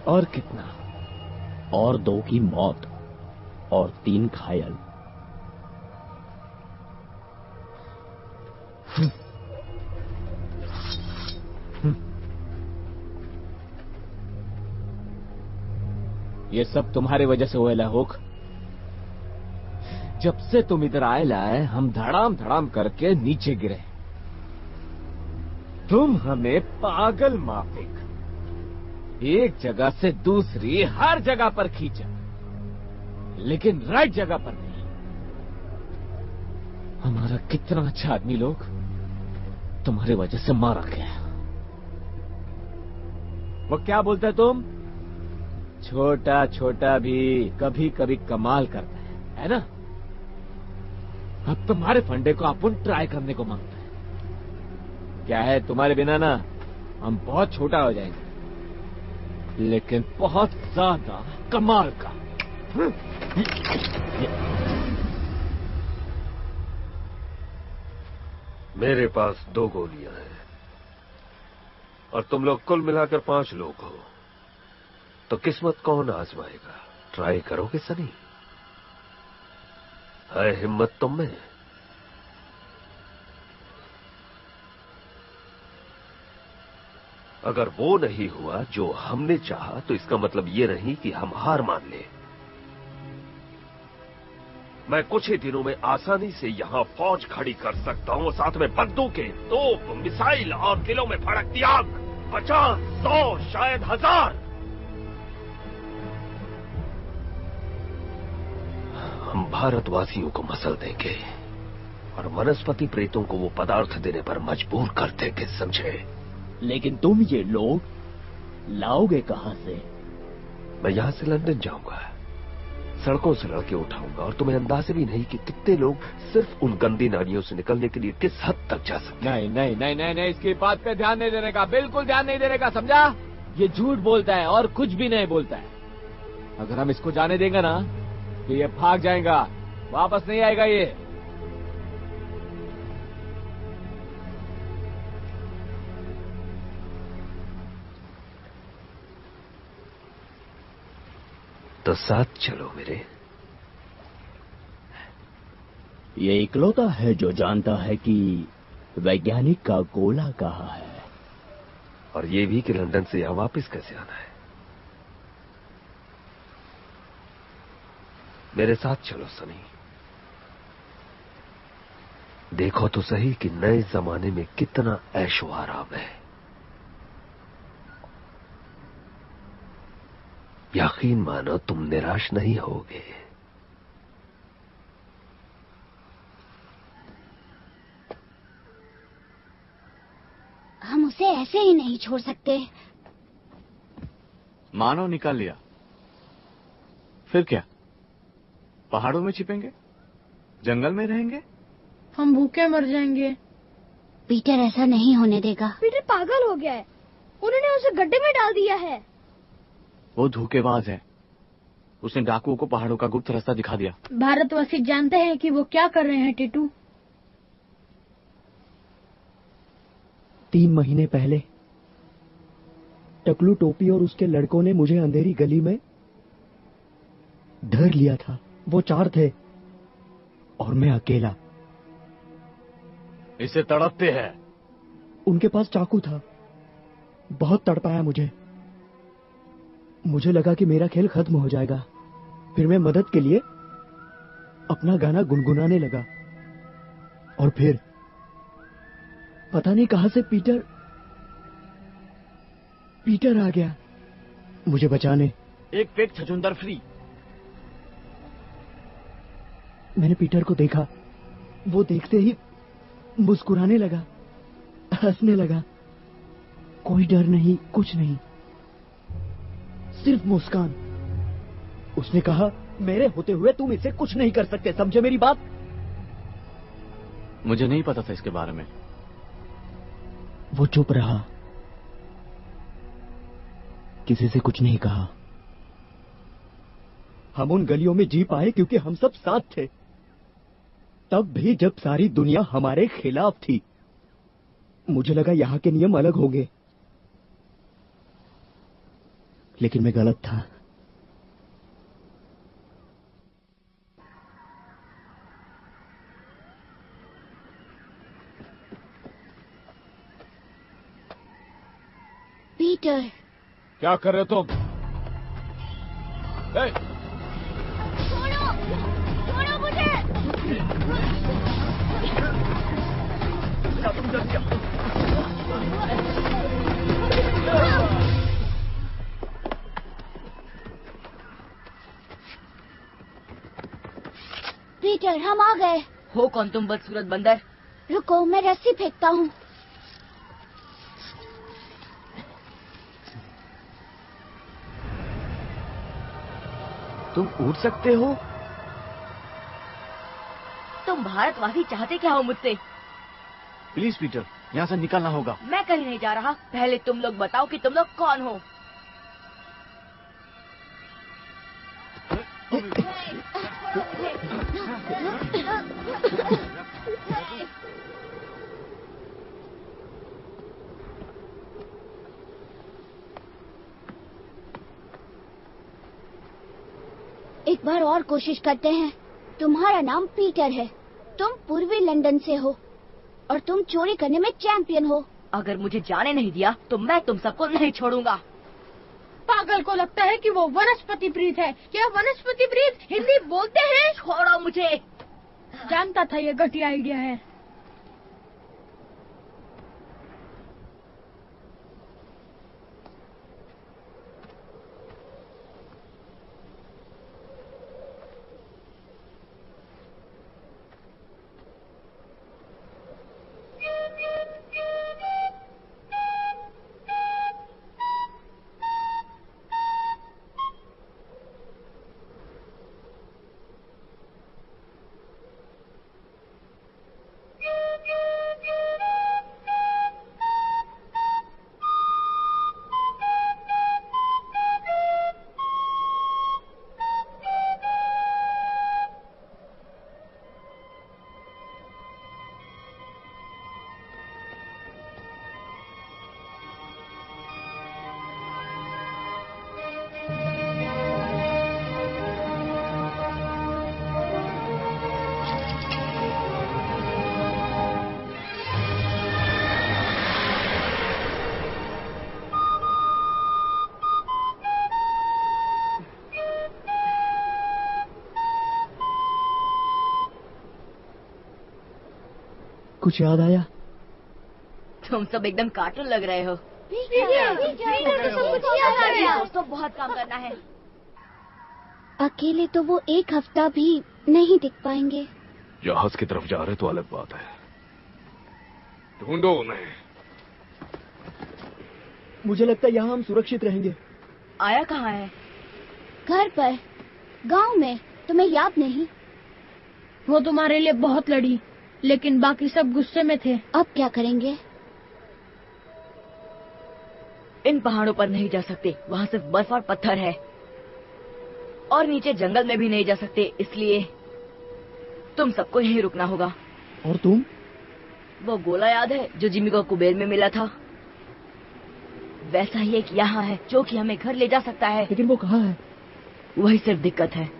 और कितना? और 2 की मौत और 3 घायल। ये सब तुम्हारे वजह से हुआ होक। जब से तुम इधर आए हम धड़ाम धड़ाम करके नीचे गिरे। तुम हमें पागल माफिक एक जगह से दूसरी हर जगह पर खींचा। लेकिन राइट जगह पर नहीं। हमारा कितना अच्छा आदमी लोग तुम्हारी वजह से मारा गया। वो क्या बोलता है तुम? छोटा छोटा भी कभी कभी कमाल करता है ना? अब तुम्हारे फंडे को अपन ट्राई करने को मांगता है। क्या है, तुम्हारे बिना ना हम बहुत छोटा हो जाएंगे, लेकिन बहुत ज्यादा कमाल का। मेरे पास 2 गोलियां हैं और तुम लोग कुल मिलाकर 5 लोग हो, तो किस्मत कौन आजमाएगा? ट्राई करोगे सनी? है हिम्मत तुम में? अगर वो नहीं हुआ जो हमने चाहा, तो इसका मतलब ये नहीं कि हम हार मान ले। मैं कुछ ही दिनों में आसानी से यहां फौज खड़ी कर सकता हूं, साथ में बंदूकें, तोप, मिसाइल और दिलों में भड़कती आग। 50, 100, शायद 1000। हम भारतवासियों को मसल देंगे और वनस्पति प्रेतों को वो पदार्थ देने पर मजबूर कर देंगे, समझे? लेकिन तुम ये लोग लाओगे कहां से? मैं यहां से लंदन जाऊंगा, सड़कों से लड़के उठाऊंगा, और तुम्हें अंदाजा भी नहीं कि कितने लोग सिर्फ उन गंदी नालियों से निकलने के लिए किस हद तक जा सकते हैं। नहीं नहीं नहीं नहीं नहीं, इसकी बात पे ध्यान नहीं देने का, बिल्कुल ध्यान नहीं देने का, समझा? ये झूठ बोलता है और कुछ भी नहीं बोलता है। अगर हम इसको जाने देंगे ना तो ये भाग जाएगा, वापस नहीं आएगा ये। तो साथ चलो मेरे। ये इकलौता है जो जानता है कि वैज्ञानिक का गोला कहाँ है, और ये भी कि लंदन से यहां वापस कैसे आना है। मेरे साथ चलो सनी। देखो तो सही कि नए जमाने में कितना ऐशो आराम है। यकीन मानो तुम निराश नहीं होगे। हम उसे ऐसे ही नहीं छोड़ सकते। मानो निकाल लिया, फिर क्या? पहाड़ों में छिपेंगे? जंगल में रहेंगे? हम भूखे मर जाएंगे। पीटर ऐसा नहीं होने देगा। पीटर पागल हो गया है, उन्होंने उसे गड्ढे में डाल दिया है। वो धोखेबाज है, उसने डाकुओं को पहाड़ों का गुप्त रास्ता दिखा दिया। भारतवासी जानते हैं कि वो क्या कर रहे हैं टीटू। 3 महीने पहले टकलू टोपी और उसके लड़कों ने मुझे अंधेरी गली में धर लिया था। वो 4 थे और मैं अकेला। इसे तड़पते हैं। उनके पास चाकू था, बहुत तड़पाया मुझे। मुझे लगा कि मेरा खेल खत्म हो जाएगा। फिर मैं मदद के लिए अपना गाना गुनगुनाने लगा, और फिर पता नहीं कहां से पीटर आ गया मुझे बचाने। एक पेट छछूंदर फ्री। मैंने पीटर को देखा, वो देखते ही मुस्कुराने लगा, हंसने लगा। कोई डर नहीं, कुछ नहीं, सिर्फ मुस्कान। उसने कहा, मेरे होते हुए तुम इसे कुछ नहीं कर सकते, समझे मेरी बात? मुझे नहीं पता था इसके बारे में। वो चुप रहा, किसी से कुछ नहीं कहा। हम उन गलियों में जी पाए क्योंकि हम सब साथ थे, तब भी जब सारी दुनिया हमारे खिलाफ थी। मुझे लगा यहां के नियम अलग होंगे, लेकिन मैं गलत था। पीटर, क्या कर रहे हो तुम? छोड़ो, छोड़ो मुझे। पीटर, हम आ गए। हो कौन तुम बदसूरत बंदर? रुको, मैं रस्सी फेंकता हूँ। तुम उड़ सकते हो? तुम भारतवासी चाहते क्या हो मुझसे? प्लीज पीटर, यहाँ से निकलना होगा। मैं कहीं नहीं जा रहा। पहले तुम लोग बताओ कि तुम लोग कौन हो। एक बार और कोशिश करते हैं। तुम्हारा नाम पीटर है, तुम पूर्वी लंदन से हो और तुम चोरी करने में चैंपियन हो। अगर मुझे जाने नहीं दिया तो मैं तुम सबको नहीं छोड़ूंगा। पागल को लगता है कि वो वनस्पति प्रीत है। क्या वनस्पति प्रीत हिंदी बोलते हैं? छोड़ो मुझे। जानता था ये घटिया आइडिया है। कुछ याद आया? तुम सब एकदम कार्टून लग रहे हो। दोस्तों बहुत काम करना है। अकेले तो वो एक हफ्ता भी नहीं टिक पाएंगे। जहाज की तरफ जा रहे तो अलग बात है। ढूंढो उन्हें। मुझे लगता है यहाँ हम सुरक्षित रहेंगे। आया कहाँ है? घर पर, गांव में। तुम्हें याद नहीं? वो तुम्हारे लिए बहुत लड़ी, लेकिन बाकी सब गुस्से में थे। अब क्या करेंगे? इन पहाड़ों पर नहीं जा सकते, वहाँ सिर्फ बर्फ और पत्थर है। और नीचे जंगल में भी नहीं जा सकते, इसलिए तुम सबको यहीं रुकना होगा। और तुम? वो गोला याद है जो जिमी को कुबेर में मिला था? वैसा ही एक यहाँ है जो कि हमें घर ले जा सकता है। लेकिन वो कहाँ है? वही सिर्फ दिक्कत है।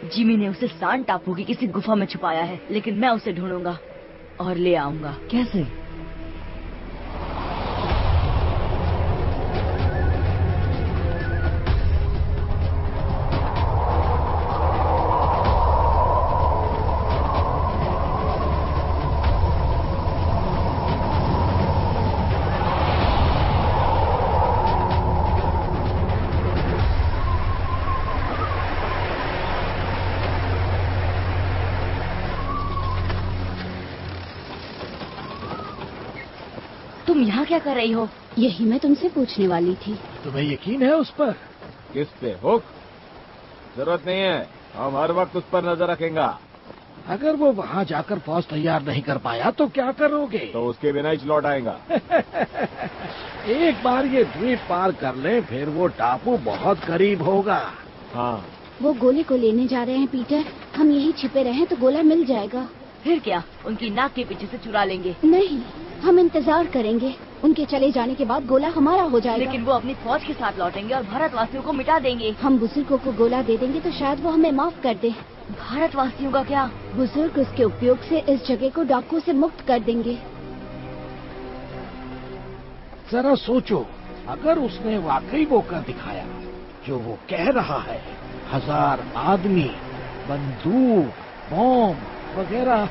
जिमी ने उसे सान टापू की किसी गुफा में छुपाया है, लेकिन मैं उसे ढूंढूंगा और ले आऊंगा। कैसे? तुम यहाँ क्या कर रही हो? यही मैं तुमसे पूछने वाली थी। तुम्हें यकीन है उस पर? किस पे? हुक? जरूरत नहीं है, हम हर वक्त उस पर नजर रखेंगे। अगर वो वहाँ जाकर फौज तैयार नहीं कर पाया तो क्या करोगे? तो उसके बिना ही लौट आएगा। एक बार ये द्वीप पार कर ले, फिर वो टापू बहुत करीब होगा। हाँ। वो गोले को लेने जा रहे हैं पीटर। हम यहीं छिपे रहें तो गोला मिल जाएगा। फिर क्या, उनकी नाक के पीछे से चुरा लेंगे? नहीं, हम इंतजार करेंगे। उनके चले जाने के बाद गोला हमारा हो जाएगा। लेकिन वो अपनी फौज के साथ लौटेंगे और भारतवासियों को मिटा देंगे। हम बुजुर्गों को गोला दे देंगे तो शायद वो हमें माफ कर दे। भारतवासियों का क्या? बुजुर्ग उसके उपयोग से इस जगह को डाकुओं से मुक्त कर देंगे। जरा सोचो, अगर उसने वाकई वो कर दिखाया जो वो कह रहा है, 1000 आदमी, बंदूक, बॉम्ब वगैरह,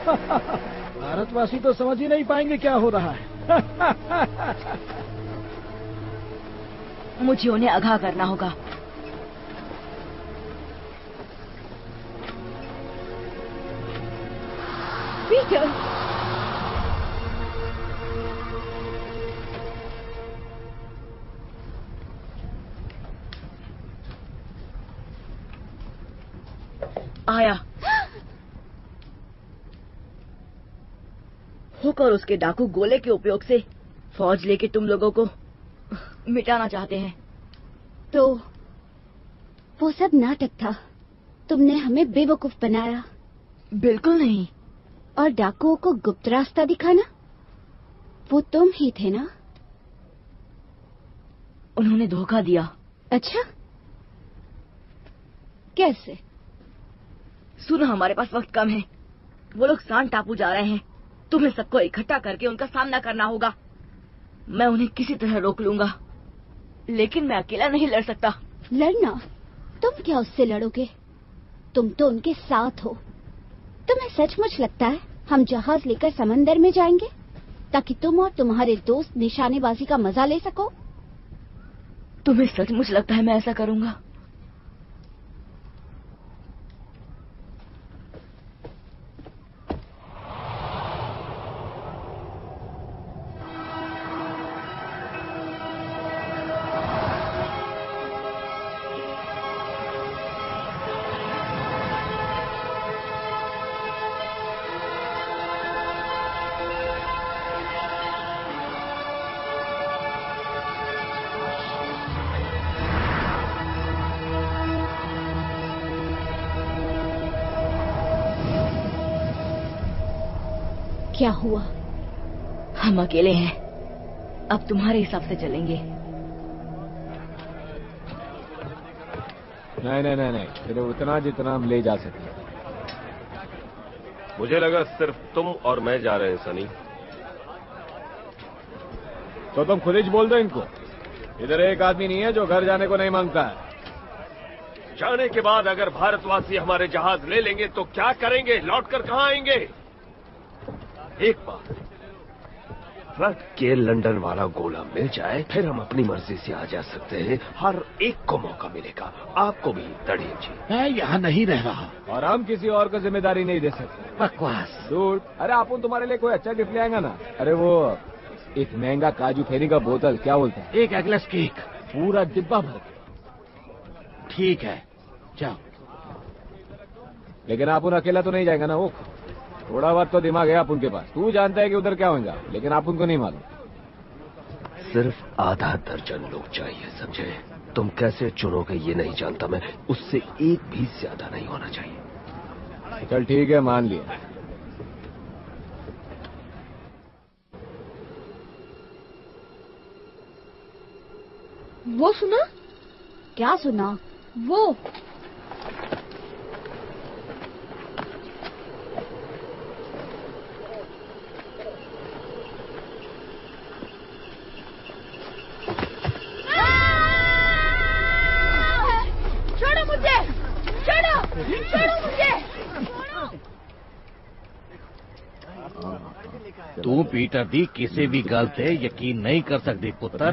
भारतवासी तो समझ ही नहीं पाएंगे क्या हो रहा है। मुझे उन्हें आगाह करना होगा। पीटर। आया। हुक और उसके डाकू गोले के उपयोग से फौज लेके तुम लोगों को मिटाना चाहते हैं। तो वो सब नाटक था। तुमने हमें बेवकूफ बनाया। बिल्कुल नहीं। और डाकुओं को गुप्त रास्ता दिखाना, वो तुम ही थे ना? उन्होंने धोखा दिया। अच्छा, कैसे? सुनो, हमारे पास वक्त कम है। वो लोग सांड टापू जा रहे हैं। तुम्हें सबको इकट्ठा करके उनका सामना करना होगा। मैं उन्हें किसी तरह रोक लूंगा, लेकिन मैं अकेला नहीं लड़ सकता। लड़ना? तुम क्या उससे लड़ोगे? तुम तो उनके साथ हो। तुम्हें सचमुच लगता है हम जहाज लेकर समंदर में जाएंगे ताकि तुम और तुम्हारे दोस्त निशानेबाजी का मजा ले सको? तुम्हें सचमुच लगता है मैं ऐसा करूंगा? क्या हुआ? हम अकेले हैं। अब तुम्हारे हिसाब से चलेंगे। नहीं, सिर्फ उतना जितना हम ले जा सकते। मुझे लगा सिर्फ तुम और मैं जा रहे हैं सनी। तो तुम खुद ही बोल दो इनको। इधर एक आदमी नहीं है जो घर जाने को नहीं मांगता है। जाने के बाद अगर भारतवासी हमारे जहाज ले लेंगे तो क्या करेंगे? लौटकर कहाँ आएंगे? एक बार ट्रक के लंदन वाला गोला मिल जाए, फिर हम अपनी मर्जी से आ जा सकते हैं। हर एक को मौका मिलेगा, आपको भी तड़ीन जी। मैं यहाँ नहीं रह रहा और हम किसी और को जिम्मेदारी नहीं दे सकते। बकवास। दूर। अरे अपन तुम्हारे लिए कोई अच्छा गिफ्ट ले आएगा ना। अरे वो एक महंगा काजू फेरी का बोतल, क्या बोलते हैं? एक एगलेस केक, पूरा डिब्बा भर। ठीक है, जाओ। लेकिन आप उन अकेला तो नहीं जाएगा ना? वो थोड़ा बहुत तो दिमाग है आप उनके पास। तू जानता है कि उधर क्या होगा, लेकिन आप उनको नहीं मालूम। सिर्फ आधा दर्जन लोग चाहिए, समझे? तुम कैसे चुनोगे ये नहीं जानता मैं। उससे एक भी ज्यादा नहीं होना चाहिए। चल ठीक है, मान लिया। वो सुना? क्या सुना? वो छोड़ो मुझे! छोड़ो मुझे! तू पीटर दी किसी भी गल ते यकीन नहीं कर सकती पुत्र।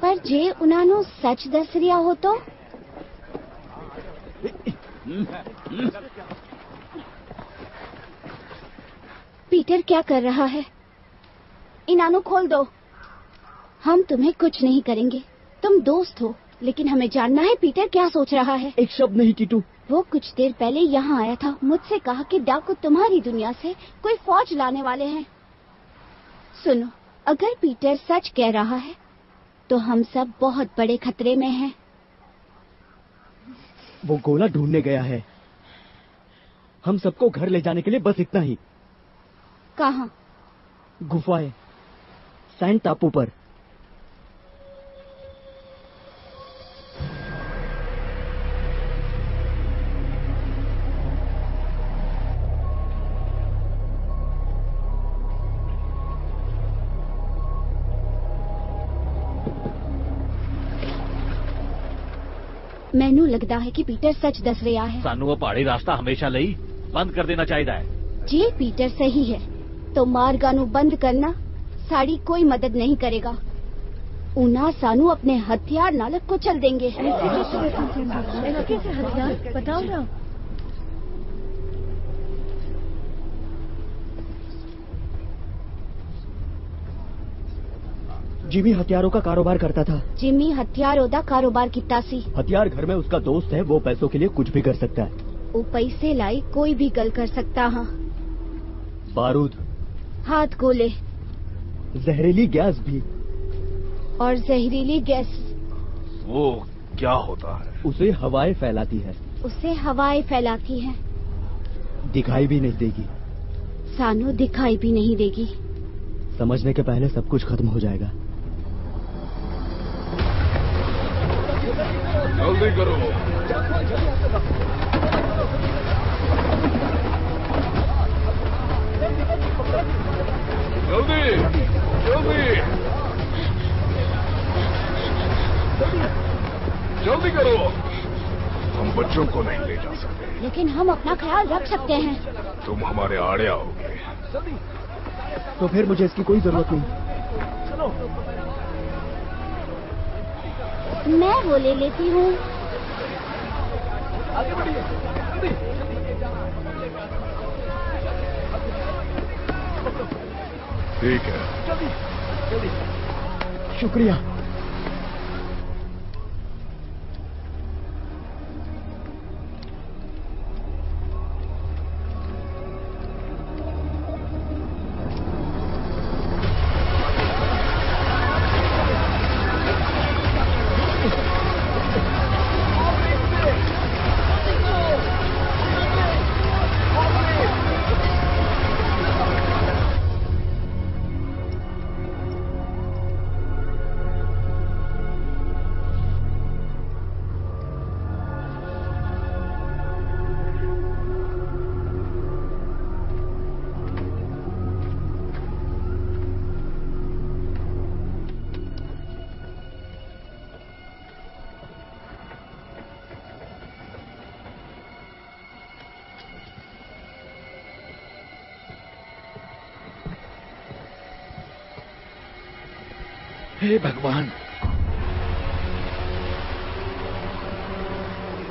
पर जे उन्होंने सच दस रिया हो तो? पीटर क्या कर रहा है? इनानो खोल दो। हम तुम्हें कुछ नहीं करेंगे। तुम दोस्त हो, लेकिन हमें जानना है पीटर क्या सोच रहा है। एक शब्द नहीं टीटू। वो कुछ देर पहले यहाँ आया था, मुझसे कहा कि डाकू तुम्हारी दुनिया से कोई फौज लाने वाले हैं। सुनो, अगर पीटर सच कह रहा है तो हम सब बहुत बड़े खतरे में हैं। वो गोला ढूंढने गया है। हम सबको घर ले जाने के लिए बस इतना ही। कहाँ? गुफाएं, सैंड टापू पर। मैनू लगता है कि पीटर सच दस रहा है। सानू वो पहाड़ी रास्ता हमेशा ਲਈ बंद कर देना चाहिए है। जे पीटर सही है तो मार्गा नू बंद करना साड़ी कोई मदद नहीं करेगा। उना सानू अपने हथियार नाल कुचल देंगे। कैसे हथियार बताओ ना। जिमी हथियारों का कारोबार करता था। जिमी हथियारों का कारोबार किता सी। हथियार घर में उसका दोस्त है, वो पैसों के लिए कुछ भी कर सकता है। वो पैसे लाई कोई भी गल कर सकता। हाँ, बारूद, हाथ गोले, जहरीली गैस भी। और जहरीली गैस वो क्या होता है? उसे हवाएं फैलाती है। उसे हवाएं फैलाती है। दिखाई भी नहीं देगी। सानू दिखाई भी नहीं देगी। समझने के पहले सब कुछ खत्म हो जाएगा। जल्दी करो। जल्दी जल्दी जल्दी करो। हम बच्चों को नहीं ले जा सकते, लेकिन हम अपना ख्याल रख सकते हैं। तुम हमारे आड़े आओगे तो फिर मुझे इसकी कोई जरूरत नहीं। मैं वो ले लेती हूँ। आगे बढ़िए, ठीक है। जल्दी जल्दी। शुक्रिया। हे भगवान,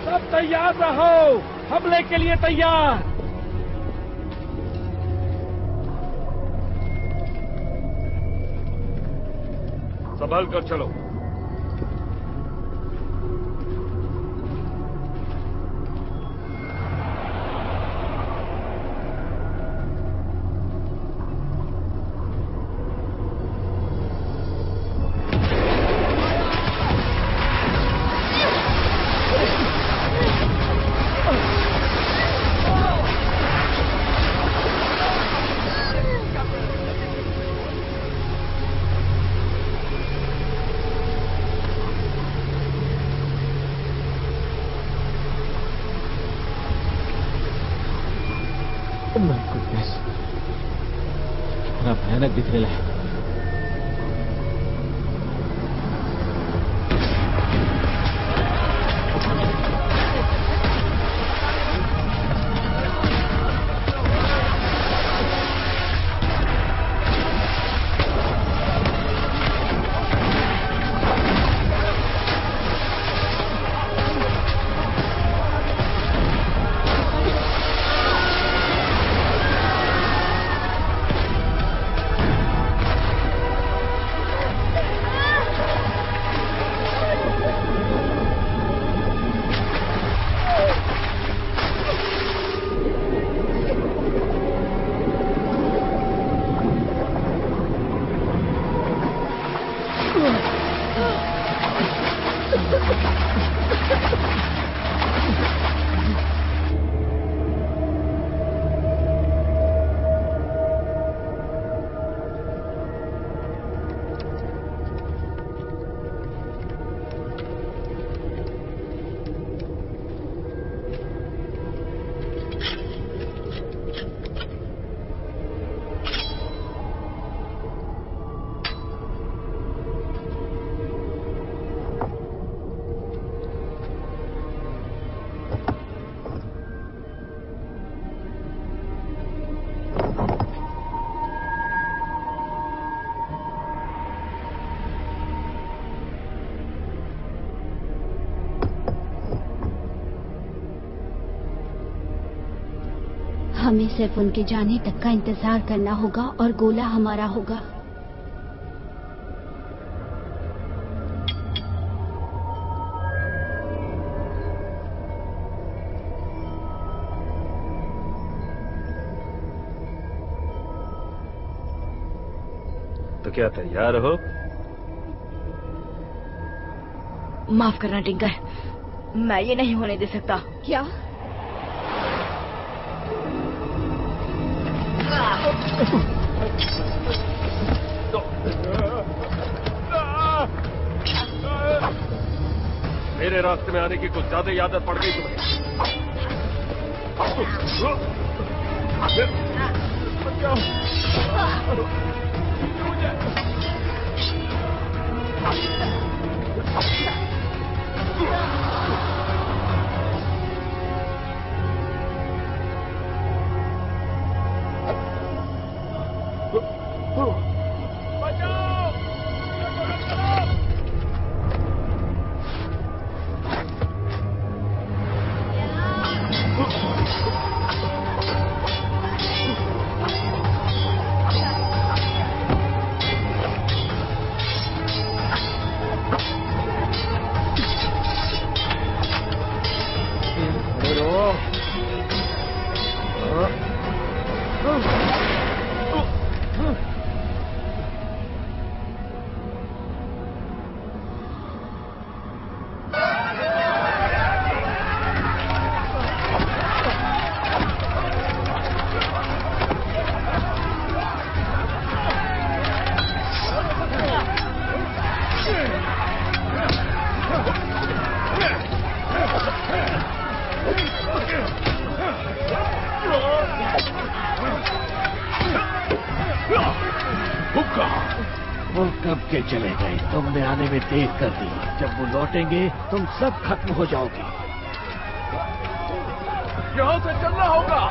सब तैयार रहो, हमले के लिए तैयार। संभल कर चलो। कितना भयानक दिख रहा है। हमें सिर्फ उनके जाने तक का इंतजार करना होगा और गोला हमारा होगा। क्या तैयार हो? माफ करना टिंकर, मैं ये नहीं होने दे सकता। क्या? मेरे रास्ते में आने की कुछ ज्यादा ही आदत पड़ गई तुम्हें। वो कब के चले गए? तुमने आने में देर कर दी। जब वो लौटेंगे तुम सब खत्म हो जाओगे। यहाँ से चलना होगा।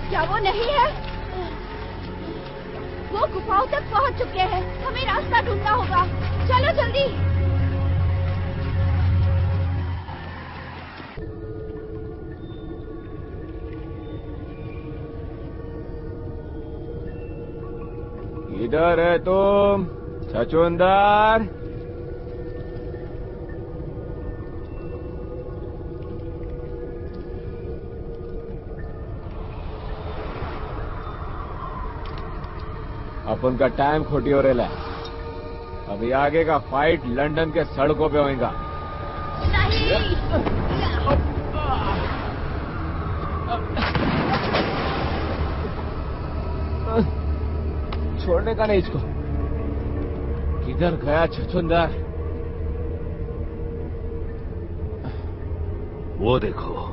क्या वो नहीं है? वो गुफाओं तक पहुंच चुके हैं। हमें रास्ता ढूंढना होगा। चलो जल्दी। इधर है तुम छछूंदर। अपन का टाइम खोटी हो रहा है। अभी आगे का फाइट लंदन के सड़कों पे होगा। छोड़ने का नहीं इसको। किधर गया छछूंदर? वो देखो।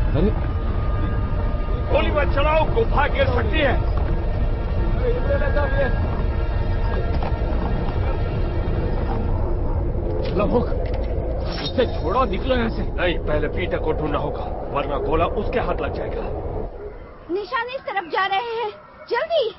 अरे गोली मत चलाओ, गुफा गिर सकती है। चलो भूख, उससे छोड़ो, निकलो यहाँ से। नहीं, पहले पीटर को ढूंढना होगा, वरना गोला उसके हाथ लग जाएगा। निशान इस तरफ जा रहे हैं। जल्दी।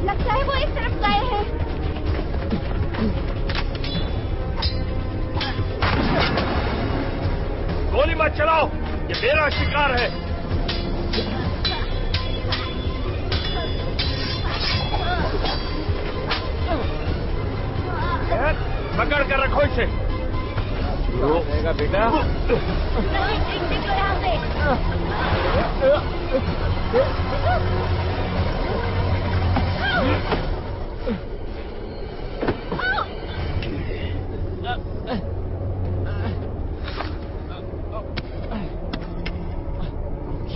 लगता है वो इस तरफ गए हैं। गोली मत चलाओ, ये मेरा शिकार है। पकड़ कर रखो इसे। रोकेगा बेटा। निकलो यहाँ से।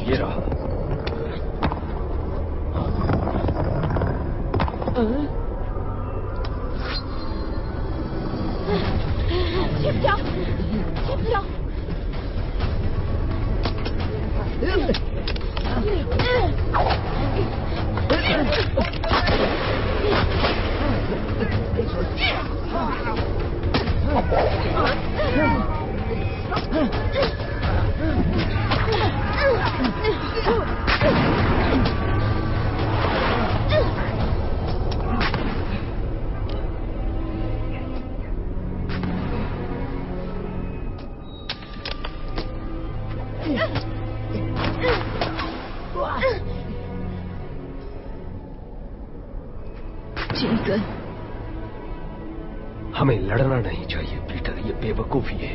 ये रहा। छिप जाओ, छिप जाओ। हमें लड़ना नहीं चाहिए पीटर, ये बेवकूफी है।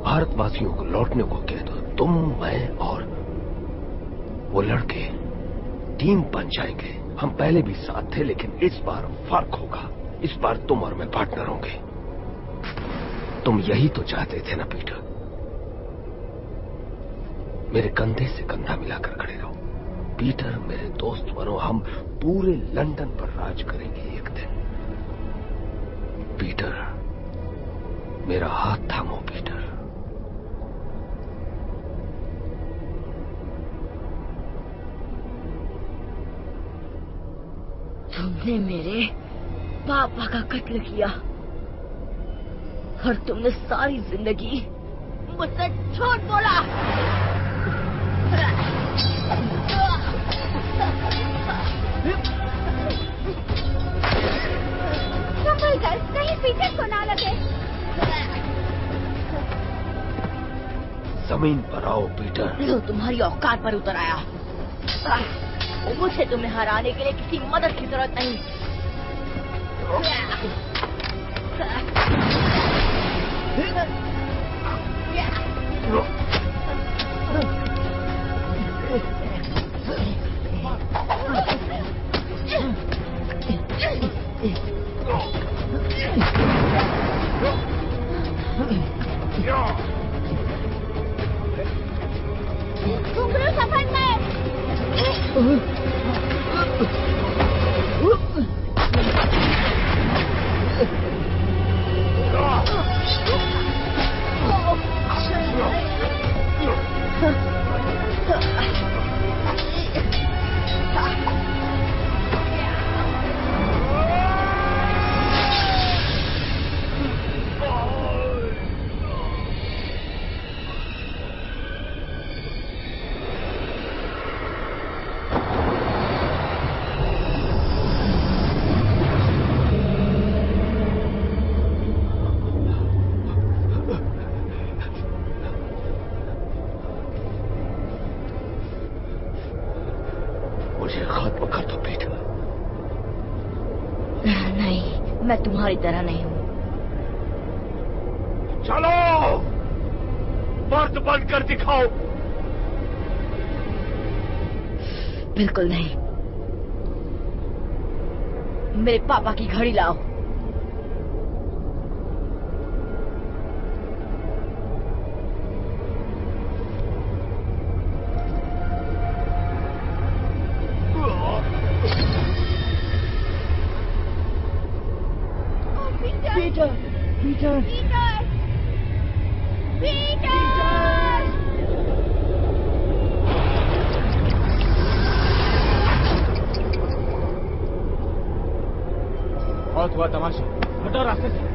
भारतवासियों को लौटने को कह दो। तुम, मैं और वो लड़के टीम बन जाएंगे। हम पहले भी साथ थे, लेकिन इस बार फर्क होगा। इस बार तुम और मैं पार्टनर होंगे। तुम यही तो चाहते थे ना पीटर? मेरे कंधे से कंधा मिलाकर खड़े रहो पीटर, मेरे दोस्त बनो। हम पूरे लंदन पर राज करेंगे एक दिन। पीटर, मेरा हाथ थामो पीटर। तुमने मेरे पापा का कत्ल किया और तुमने सारी जिंदगी मुझसे झूठ बोला। संभल कर, कहीं पीटर को ना लगे। जमीन पर आओ पीटर। जो तुम्हारी औकात पर उतर आया। मुझे तुम्हें हराने के लिए किसी मदद की जरूरत नहीं। घुंघरू सफर में। मैं तुम्हारी तरह नहीं हूँ। चलो, मर्द बनकर दिखाओ। बिल्कुल नहीं। मेरे पापा की घड़ी लाओ। Peter, Peter, Peter, Peter. बहुत हुआ तमाशा, हटो रास्ते से।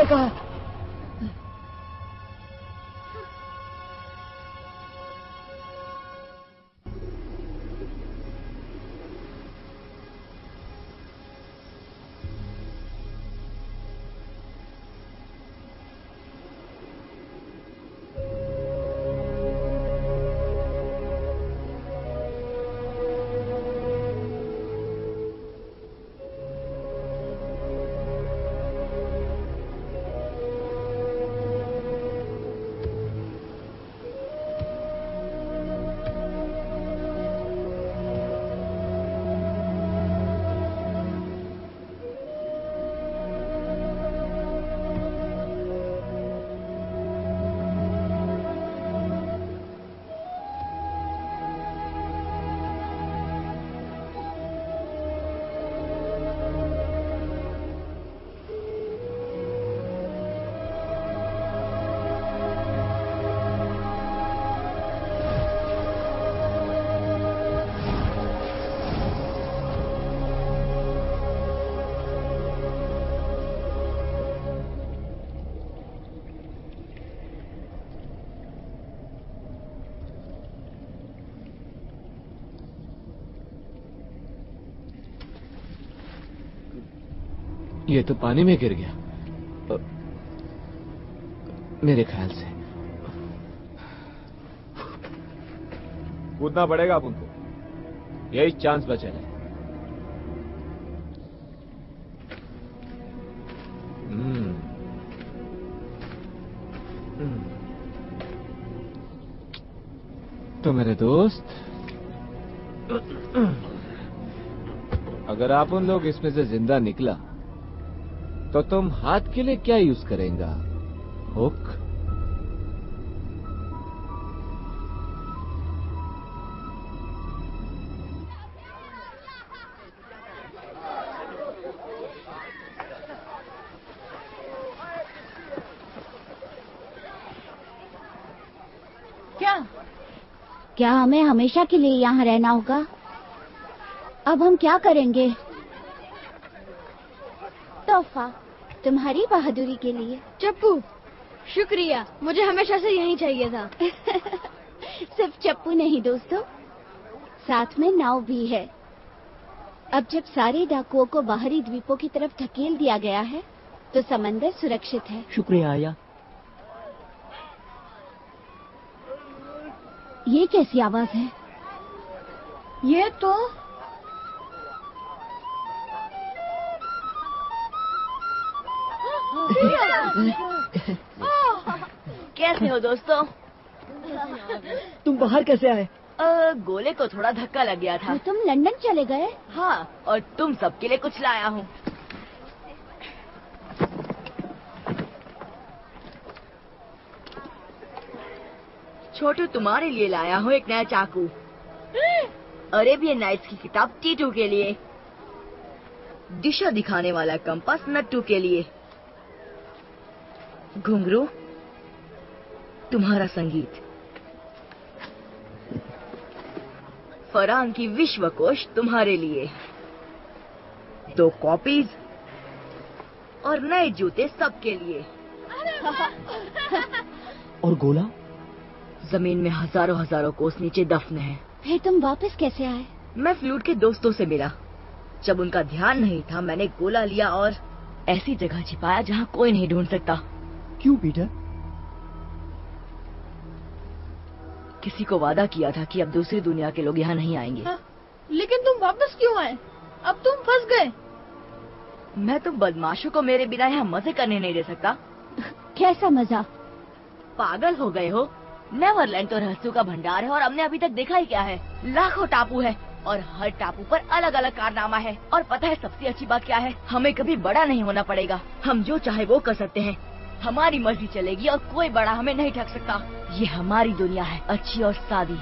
कहा। ये तो पानी में गिर गया मेरे ख्याल से। कूदना पड़ेगा अपन को, यही चांस बचा है। तो मेरे दोस्त, अगर आप उन लोग इसमें से जिंदा निकला तो तुम हाथ के लिए क्या यूज करेंगा? हुक? क्या हमें हमेशा के लिए यहाँ रहना होगा? अब हम क्या करेंगे? तोहफा तुम्हारी बहादुरी के लिए। चप्पू, शुक्रिया, मुझे हमेशा से यही चाहिए था। सिर्फ चप्पू नहीं दोस्तों, साथ में नाव भी है। अब जब सारे डाकुओं को बाहरी द्वीपों की तरफ धकेल दिया गया है तो समंदर सुरक्षित है। शुक्रिया आया। ये कैसी आवाज है? ये तो कैसे हो दोस्तों? तुम बाहर कैसे आए? गोले को थोड़ा धक्का लग गया था। तो तुम लंदन चले गए? हाँ, और तुम सबके लिए कुछ लाया हूँ। छोटू, तुम्हारे लिए लाया हूँ एक नया चाकू। अरेबियन नाइट्स की किताब टीटू के लिए। दिशा दिखाने वाला कंपास नट्टू के लिए। घुंघरू तुम्हारा संगीत। फरहान की विश्वकोश तुम्हारे लिए। 2 कॉपीज और नए जूते सबके लिए। और गोला? जमीन में हजारों कोस नीचे दफन है। फिर तुम वापस कैसे आए? मैं फ्लूट के दोस्तों से मिला। जब उनका ध्यान नहीं था, मैंने गोला लिया और ऐसी जगह छिपाया जहाँ कोई नहीं ढूंढ सकता। क्यों पीटर? किसी को वादा किया था कि अब दूसरी दुनिया के लोग यहाँ नहीं आएंगे। लेकिन तुम वापस क्यों आए? अब तुम फंस गए। मैं तुम बदमाशों को मेरे बिना यहाँ मजे करने नहीं दे सकता। कैसा मजा? पागल हो गए हो? नेवरलैंड तो रहस्यों का भंडार है और हमने अभी तक देखा ही क्या है। लाखों टापू है और हर टापू पर अलग अलग कारनामा है। और पता है सबसे अच्छी बात क्या है? हमें कभी बड़ा नहीं होना पड़ेगा। हम जो चाहे वो कर सकते हैं। हमारी मर्जी चलेगी और कोई बड़ा हमें नहीं ठग सकता। ये हमारी दुनिया है, अच्छी और सादी।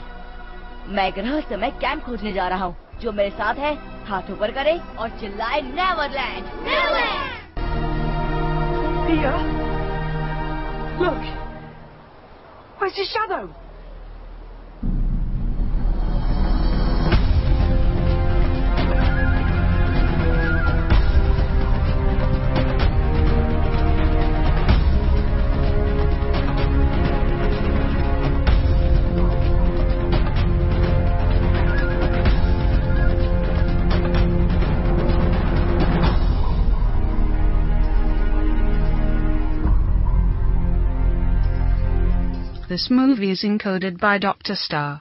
मैं एक रहस्यमय कैंप खोजने जा रहा हूँ। जो मेरे साथ है हाथ ऊपर करे और चिल्लाए Neverland. Look! Where's his shadow? This movie is encoded by Dr. Star.